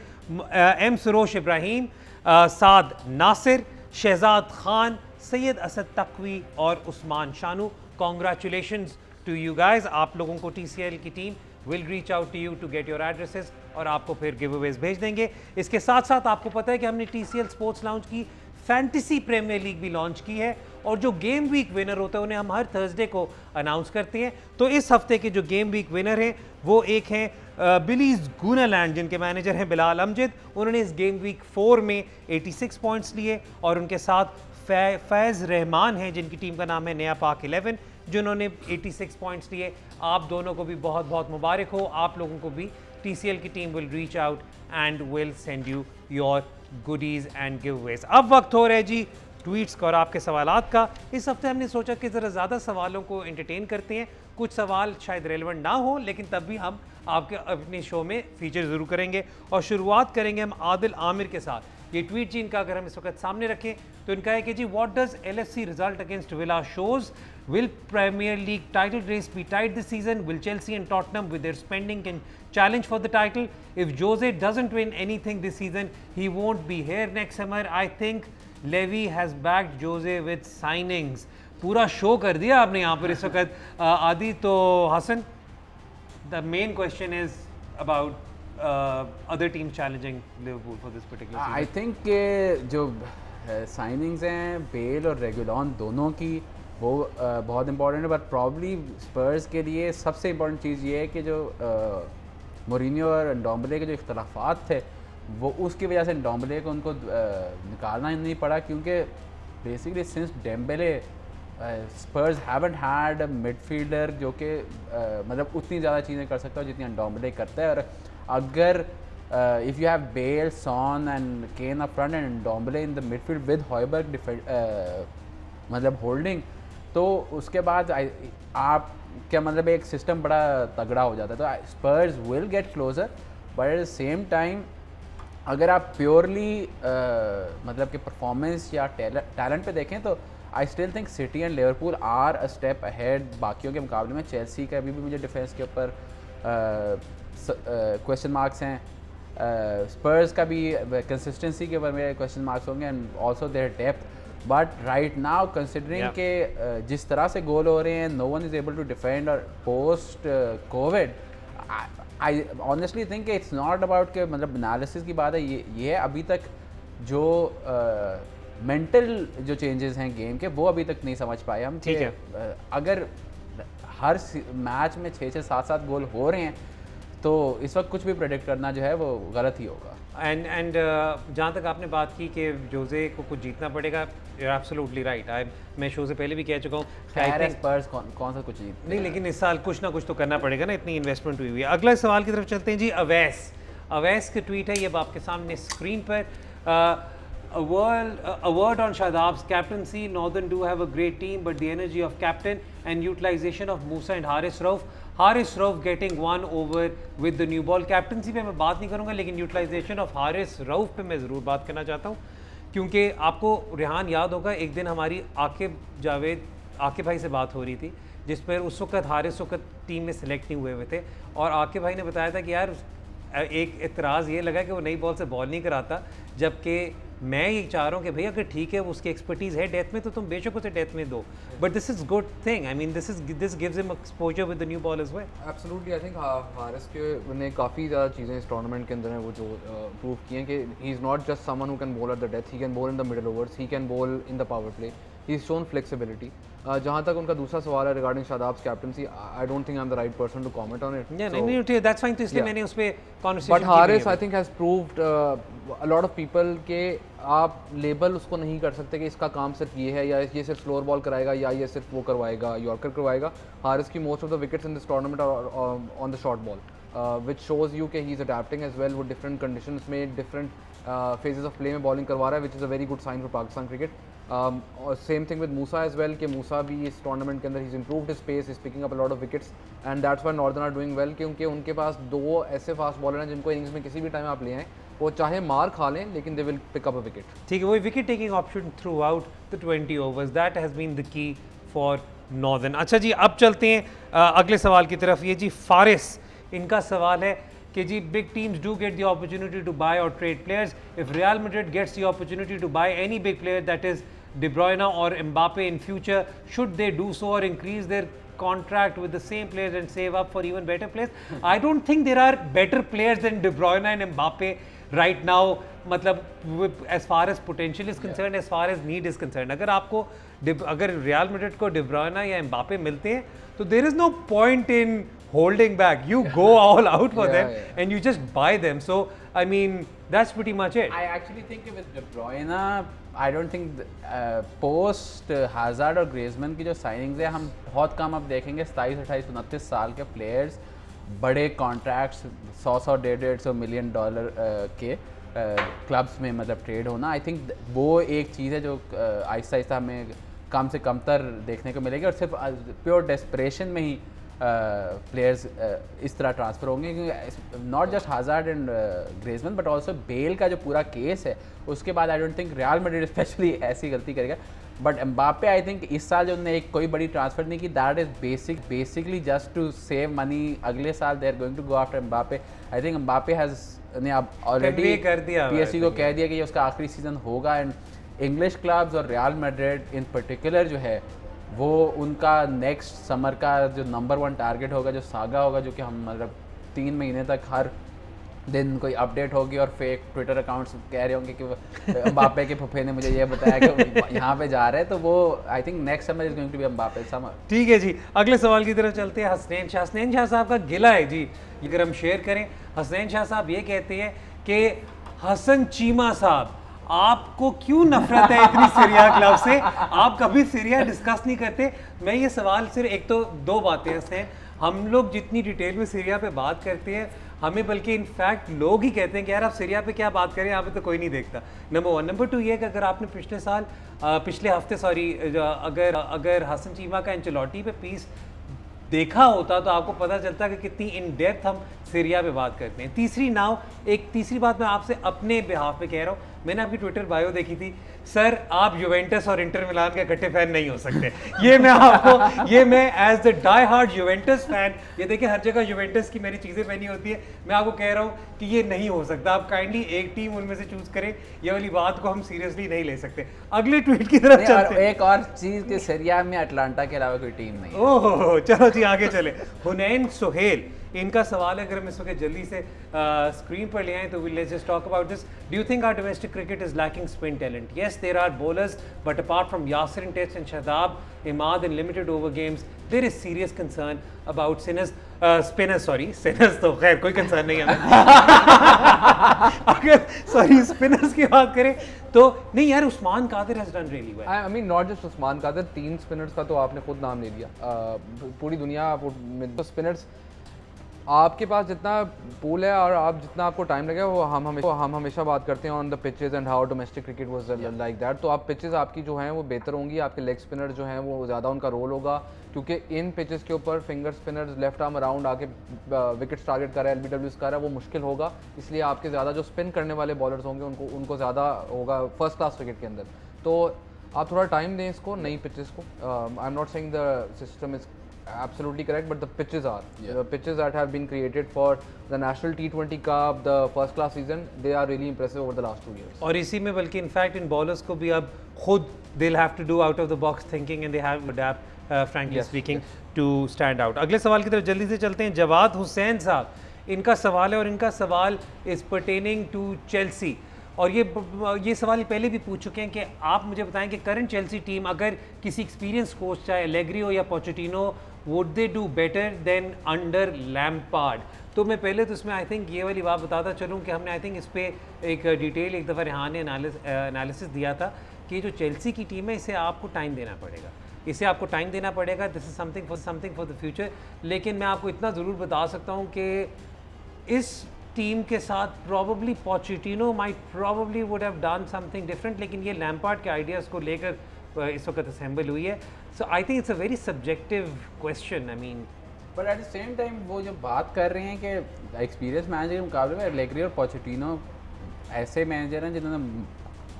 M सरोश इब्राहिम, साद नासिर, शहजाद खान, सैयद असद तकवी और Usman Shanu. Congratulations to you guys. आप लोगों को TCL की team will reach out to you to get your addresses और आपको फिर गिव अवेज भेज देंगे. इसके साथ साथ आपको पता है कि हमने TCL स्पोर्ट्स लाउंज की फैंटेसी प्रीमियर लीग भी लॉन्च की है और जो गेम वीक विनर होते हैं उन्हें हम हर थर्सडे को अनाउंस करते हैं. तो इस हफ्ते के जो गेम वीक विनर हैं वो एक हैं बिलीज गूनालैंड, जिनके मैनेजर हैं बिलाल अमजद. उन्होंने इस गेम वीक 4 में 86 पॉइंट्स लिए और उनके साथ फैज़ रहमान हैं जिनकी टीम का नाम है नया पाक 11, जिन्होंने 86 पॉइंट्स लिए. आप दोनों को भी बहुत बहुत मुबारक हो. आप लोगों को भी TCL की team will reach out and will send you your goodies and giveaways. अब वक्त हो रहा है जी ट्वीट्स का और आपके सवालात का. इस हफ्ते हमने सोचा कि ज़रा ज़्यादा सवालों को एंटरटेन करते हैं. कुछ सवाल शायद रेलेवेंट ना हो, लेकिन तब भी हम आपके अपने शो में फीचर ज़रूर करेंगे. और शुरुआत करेंगे हम आदिल आमिर के साथ. ये ट्वीट जी इनका अगर हम इस वक्त सामने रखें तो इनका है कि जी what does LFC result against Villa shows? Will Premier League title race be tight this season? Will Chelsea and Tottenham with their spending can challenge for the title? If Jose doesn't win anything this season, he won't be here next summer. I think Levy has backed Jose with signings. पूरा show कर दिया आपने यहाँ पर इस वक्त. आदि तो Hasan, the main question is about other teams challenging Liverpool for this particular season. I think कि जो साइनिंग्स हैं बेल और रेगुलॉन दोनों की वो बहुत इंपॉर्टेंट है, बट प्रॉब्ली स्पर्स के लिए सबसे इम्पॉर्टेंट चीज़ ये है कि जो मोरिनियो और डोम्बले के जो इख्तलाफात थे वो उसकी वजह से डोम्बले को उनको निकालना ही नहीं पड़ा, क्योंकि basically since Dembélé Spurs haven't had midfielder जो कि मतलब उतनी ज़्यादा चीज़ें कर सकता है जितनी डोम्बले करता है. और अगर if you have Bale, Son and Kane up front and Ndombele in the midfield with Hojbjerg मतलब होल्डिंग, तो उसके बाद आप क्या मतलब एक सिस्टम बड़ा तगड़ा हो जाता है. तो Spurs will get closer, but at the same time अगर आप प्योरली मतलब कि परफॉर्मेंस या टैलेंट पे देखें तो I still think City and Liverpool are a step ahead बाकियों के मुकाबले में. चेल्सी का अभी भी मुझे डिफेंस के ऊपर क्वेश्चन मार्क्स हैं. स्पर्स का भी कंसिस्टेंसी के ऊपर मेरे क्वेश्चन मार्क्स होंगे and also their depth. But right now considering के जिस तरह से गोल हो रहे हैं, no one is able to defend और post covid, I honestly think it's not about के मतलब एनालिसिस की बात है, ये अभी तक जो मेंटल जो चेंजेस हैं गेम के वो अभी तक नहीं समझ पाए हम। ठीक है, अगर हर मैच में 6-7 गोल हो रहे हैं तो इस वक्त कुछ भी प्रेडिक्ट करना जो है वो गलत ही होगा। एंड जहाँ तक आपने बात की कि जोजे को कुछ जीतना पड़ेगा, यू आर एब्सोल्युटली राइट। मैं शो से पहले भी कह चुका हूँ स्पर्स कौन सा कुछ जीत नहीं, लेकिन इस साल कुछ ना कुछ तो करना पड़ेगा ना, इतनी इन्वेस्टमेंट हुई हुई है। अगले सवाल की तरफ चलते हैं जी। अवैस के ट्वीट है ये अब आपके सामने स्क्रीन पर। A word on Shadab's captaincy. Northern do have a great team, but the energy of captain and utilization of Musa and Haris Rauf getting one over with the new ball. Captaincy पे मैं बात नहीं करूँगा, लेकिन utilization of Haris Rauf पे मैं ज़रूर बात करना चाहता हूँ, क्योंकि आपको रेहान याद होगा एक दिन हमारी आकिब भाई से बात हो रही थी, जिस पर उस वक्त हारिस टीम में सेलेक्ट नहीं हुए थे, और आकिब भाई ने बताया था कि यार एक एतराज़ ये लगा कि वो नई बॉल से बॉल नहीं कराता, जबकि मैं ये चाह रहा हूँ कि भाई अगर ठीक है उसकी एक्सपर्टीज़ है डेथ में तो तुम बेशक उसे डेथ में दो, but this is good thing. I mean this gives him exposure with the new ball as well. Absolutely, I think Haris के ने काफ़ी ज़्यादा चीज़ें इस टूर्नामेंट के अंदर हैं वो जो प्रूव की हैं कि he is not just someone who can bowl at the death, he can bowl in the middle overs, he can bowl in the power play, he is shown flexibility. जहाँ तक उनका दूसरा सवाल है regarding Shadab's captaincy, I don't think I am the right person to comment on it. नहीं, that's fine, तो इसलिए मैंने उस पे conversation but Haris I think has proved a lot of people के आप लेबल उसको नहीं कर सकते कि इसका काम सिर्फ ये है, या ये सिर्फ स्लोअर बॉल कराएगा, या ये सिर्फ वो करवाएगा, यॉर्कर करवाएगा। हारिस की most of the wickets in this tournament on the short ball, which shows you कि he is adapting as well with different conditions में different phases of play में bowling करवा रहा है, which is a very good sign for Pakistan cricket. Same thing with Musa as well कि Musa भी इस tournament के अंदर he's improved his pace, he's picking up a lot of wickets, and that's why Northern are doing well क्योंकि उनके पास दो ऐसे fast bowler हैं जिनको इनिंग्स में किसी भी टाइम आप ले आएँ, वो चाहे मार खा लें लेकिन they will pick up a wicket. ठीक है, वही wicket taking option throughout the 20 overs, that has been the key for northern. अच्छा जी, अब चलते हैं अगले सवाल की तरफ। ये जी फारिस, इनका सवाल है कि जी big teams do get the opportunity to buy और trade players, if Real Madrid gets the opportunity to buy any big player that is De Bruyne or Mbappe in future, should they do so or increase their contract with the same players and save up for even better players? I don't think there are better players than De Bruyne and Mbappe right now, मतलब as far as potential is concerned, as far as need is concerned. अगर Real Madrid को De Bruyne या Mbappe मिलते हैं तो there is no point in holding back. You go all out for them and you just buy them. So I mean that's pretty much it. I actually think with De Bruyne, I don't think post Hazard और Griezmann की जो signings है हम बहुत कम अब देखेंगे। 27, 28, 29 साल के प्लेयर्स बड़े कॉन्ट्रैक्ट्स 100 $150 मिलियन के क्लब्स में मतलब ट्रेड होना, आई थिंक वो एक चीज़ है जो आहिस्ता आहिस्ता हमें कम से कम तर देखने को मिलेगी, और सिर्फ प्योर डेस्परेशन में ही प्लेयर्स इस तरह ट्रांसफ़र होंगे, क्योंकि not just Hazard and Griezmann but also Bale का जो पूरा केस है उसके बाद I don't think Real Madrid specially ऐसी गलती करेगा। बट एम्बापे आई थिंक इस साल जो उन्होंने कोई बड़ी ट्रांसफ़र नहीं की, that is basically just to save money. अगले साल they are going to go after Mbappe. I think Mbappe ने अब ऑलरेडी पीएसजी को कह दिया कि ये उसका आखिरी सीज़न होगा, एंड इंग्लिश क्लब्स और रियल मैड्रिड इन पर्टिकुलर जो है वो उनका नेक्स्ट समर का जो नंबर 1 टारगेट होगा, जो सागा होगा, जो कि हम मतलब 3 महीने तक हर दिन कोई अपडेट होगी और फेक ट्विटर अकाउंट्स कह रहे होंगे कि एम्बापे के फुफे ने मुझे ये बताया कि यहाँ पे जा रहे हैं, तो वो I think next summer is going to be Mbappe summer. ठीक है जी, अगले सवाल की तरफ चलते हैं। हसनैन शाह साहब का गिला है जी, अगर हम शेयर करें। हसनैन शाह साहब ये कहते हैं कि हसन चीमा साहब आपको क्यों नफरत है इतनी सीरिया क्लब से, आप कभी सीरिया डिस्कस नहीं करते। मैं ये सवाल सिर्फ एक तो 2 बातें हैं, हम लोग जितनी डिटेल में सीरिया पे बात करते हैं हमें बल्कि इनफैक्ट लोग ही कहते हैं कि यार आप सीरिया पे क्या बात करें, यहाँ पे तो कोई नहीं देखता। नंबर 1। नंबर 2 ये कि अगर आपने पिछले हफ्ते अगर हसन चीमा का एंचेलोटी पे पीस देखा होता तो आपको पता चलता कि कितनी इन डेप्थ हम सीरिया पे बात करते हैं। तीसरी बात मैं आपसे अपने बिहाफ पे कह रहा हूँ, मैंने आपकी ट्विटर बायो देखी थी, सर आप यूवेंटस और इंटर मिलान के इकट्ठे फैन नहीं हो सकते। ये मैं as the die hard Juventus fan, ये देखिए हर जगह यूवेंटस की मेरी चीज़ें पहनी होती है, मैं आपको कह रहा हूँ कि ये नहीं हो सकता। आप काइंडली एक टीम उनमें से चूज करें, ये वाली बात को हम सीरियसली नहीं ले सकते। अगले ट्वीट की तरफ चलते हैं। एक और चीज़ कि सीरिया में अटलांटा के अलावा कोई टीम नहीं है। ओह चलो जी आगे चले। हुनैन सुहेल, इनका सवाल है, अगर हम इस वक्त जल्दी से स्क्रीन पर ले आए तो let's just talk about this. Do you think our domestic cricket is lacking spin talent? Yes there are bowlers, but apart from Yasir in test and Shahzad Imad in limited over games there is serious concern about spinners. तो खैर कोई concern नहीं है अगर spinners की बात करें तो नहीं यार, Usman Qadir has done really well. I mean not just Usman Qadir, 3 spinners का तो आपने खुद नाम ले लिया। पूरी दुनिया में तो स्पिनर्स आपके पास जितना पूल है और आप जितना आपको टाइम लगेगा वो हम हमेशा बात करते हैं on the pitches and how domestic cricket was like that. तो आप पिचेस आपकी जो हैं वो बेहतर होंगी, आपके लेग स्पिनर जो हैं वो ज़्यादा उनका रोल होगा, क्योंकि इन पिचेस के ऊपर finger spinners left arm around आके विकेट्स टारगेट कर रहा है, LBWs कर रहा है, वो मुश्किल होगा। इसलिए आपके ज़्यादा जो स्पिन करने वाले बॉलर्स होंगे उनको ज़्यादा होगा फर्स्ट क्लास क्रिकेट के अंदर। तो आप थोड़ा टाइम दें इसको, नई पिचेस को। I am not saying the system is absolutely correct, but the pitches are the pitches that have been created for the national T20 Cup, the first class season, they are really impressive over the last 2 years. और इसी में बल्कि in fact in bowlers को भी अब खुद they'll have to do out of the box thinking and they have to adapt frankly speaking to stand out. अगले सवाल की तरफ जल्दी से चलते हैं। जवाद हुसैन साहब, इनका सवाल है और इनका सवाल is pertaining to Chelsea, और ये सवाल पहले भी पूछ चुके हैं कि आप मुझे बताएं कि करंट चेल्सी टीम अगर किसी एक्सपीरियंस कोच चाहे एलेग्री हो या Pochettino, would they do better than under Lampard? तो मैं पहले तो इसमें आई थिंक ये वाली बात बताता चलूँ कि हमने आई थिंक इस पर एक डिटेल एक दफ़ा रेहान ने एनालिसिस दिया था कि जो चेल्सी की टीम है इसे आपको टाइम देना पड़ेगा, this is something for the future. लेकिन मैं आपको इतना ज़रूर बता सकता हूँ कि इस टीम के साथ probably Pochettino might probably would have done something different, लेकिन ये लैम्पार्ड के आइडियाज़ को लेकर इस वक्त असेंबल हुई है। So I think it's a very subjective question. I mean but at the same time वो जो बात कर रहे हैं कि एक्सपीरियंस मैनेजर के मुकाबले में एलेग्री और पोचेटिनो ऐसे मैनेजर हैं जिन्होंने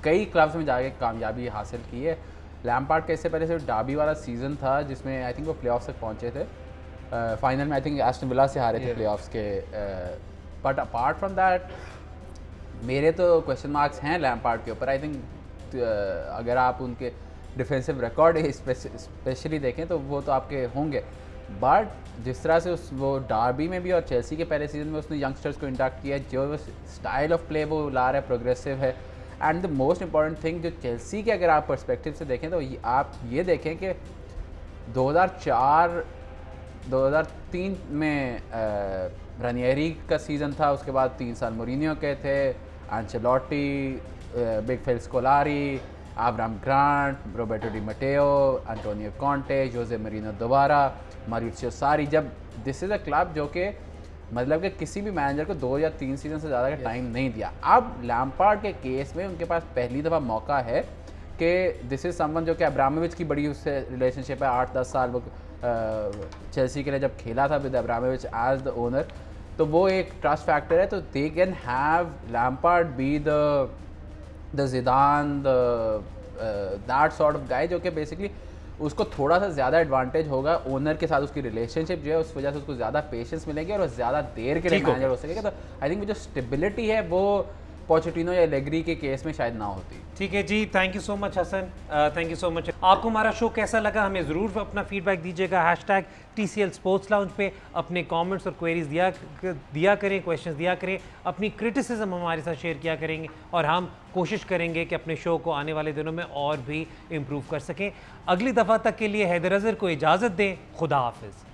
कई क्लब्स में जाके कामयाबी हासिल की है। लैम्पार्ड का इससे पहले सिर्फ डाबी वाला सीज़न था जिसमें आई थिंक वो प्लेऑफ्स तक पहुँचे थे, फाइनल में आई थिंक एस्टन विला से हारे थे प्लेऑफ्स के। बट अपार्ट फ्रॉम दैट मेरे तो क्वेश्चन मार्क्स हैं लैम्पार्ड के ऊपर। आई थिंक अगर आप उनके डिफेंसिव रिकॉर्ड स्पेशली देखें तो वो तो आपके होंगे, बट जिस तरह से वो डार्बी में भी और चेल्सी के पहले सीजन में उसने यंगस्टर्स को इंटैक्ट किया, जो स्टाइल ऑफ प्ले वो ला रहा है प्रोग्रेसिव है। And the most important thing जो चेल्सी के अगर आप पर्सपेक्टिव से देखें तो आप ये देखें कि 2004-2003 में रानियरी का सीज़न था, उसके बाद 3 साल मोरिनियो के थे, Ancelotti, Big Phil Scolari, Avram Grant, Roberto Di Matteo, Antonio Conte, Jose Mourinho दोबारा, मारिसियो सारी। जब दिस इज़ अ क्लब जो कि मतलब कि किसी भी मैनेजर को 2 या 3 सीज़न से ज़्यादा का टाइम नहीं दिया। अब लैम्पार्ड के केस में उनके पास पहली दफ़ा मौका है कि दिस इज़ समवन जो कि अब्रामोविच की बड़ी उससे रिलेशनशिप है, 8-10 साल वो चेल्सी के लिए जब खेला था with Abramovich as the owner, तो वो एक ट्रस्ट फैक्टर है। तो they can have Lampard be the Zidane that sort of guy जो कि बेसिकली उसको थोड़ा सा ज़्यादा एडवांटेज होगा ओनर के साथ, उसकी रिलेशनशिप जो है उस वजह से उसको ज़्यादा पेशेंस मिलेगी और वो ज़्यादा देर के लिए मैनेजर हो सकेगा। तो आई थिंक वो जो स्टेबिलिटी है वो पोचेटिनो या एलेग्री के केस में शायद ना होती। ठीक है जी, thank you so much Hassan, thank you so much. आपको हमारा शो कैसा लगा हमें ज़रूर अपना फीडबैक दीजिएगा। #TCL स्पोर्ट्स लाउंज पे अपने कमेंट्स और क्वेरीज दिया करें, क्वेश्चंस दिया करें, अपनी क्रिटिसिज्म हमारे साथ शेयर किया करेंगे और हम कोशिश करेंगे कि अपने शो को आने वाले दिनों में और भी इम्प्रूव कर सकें। अगली दफ़ा तक के लिए हैदर अज़हर को इजाज़त दें। खुदा हाफिज़।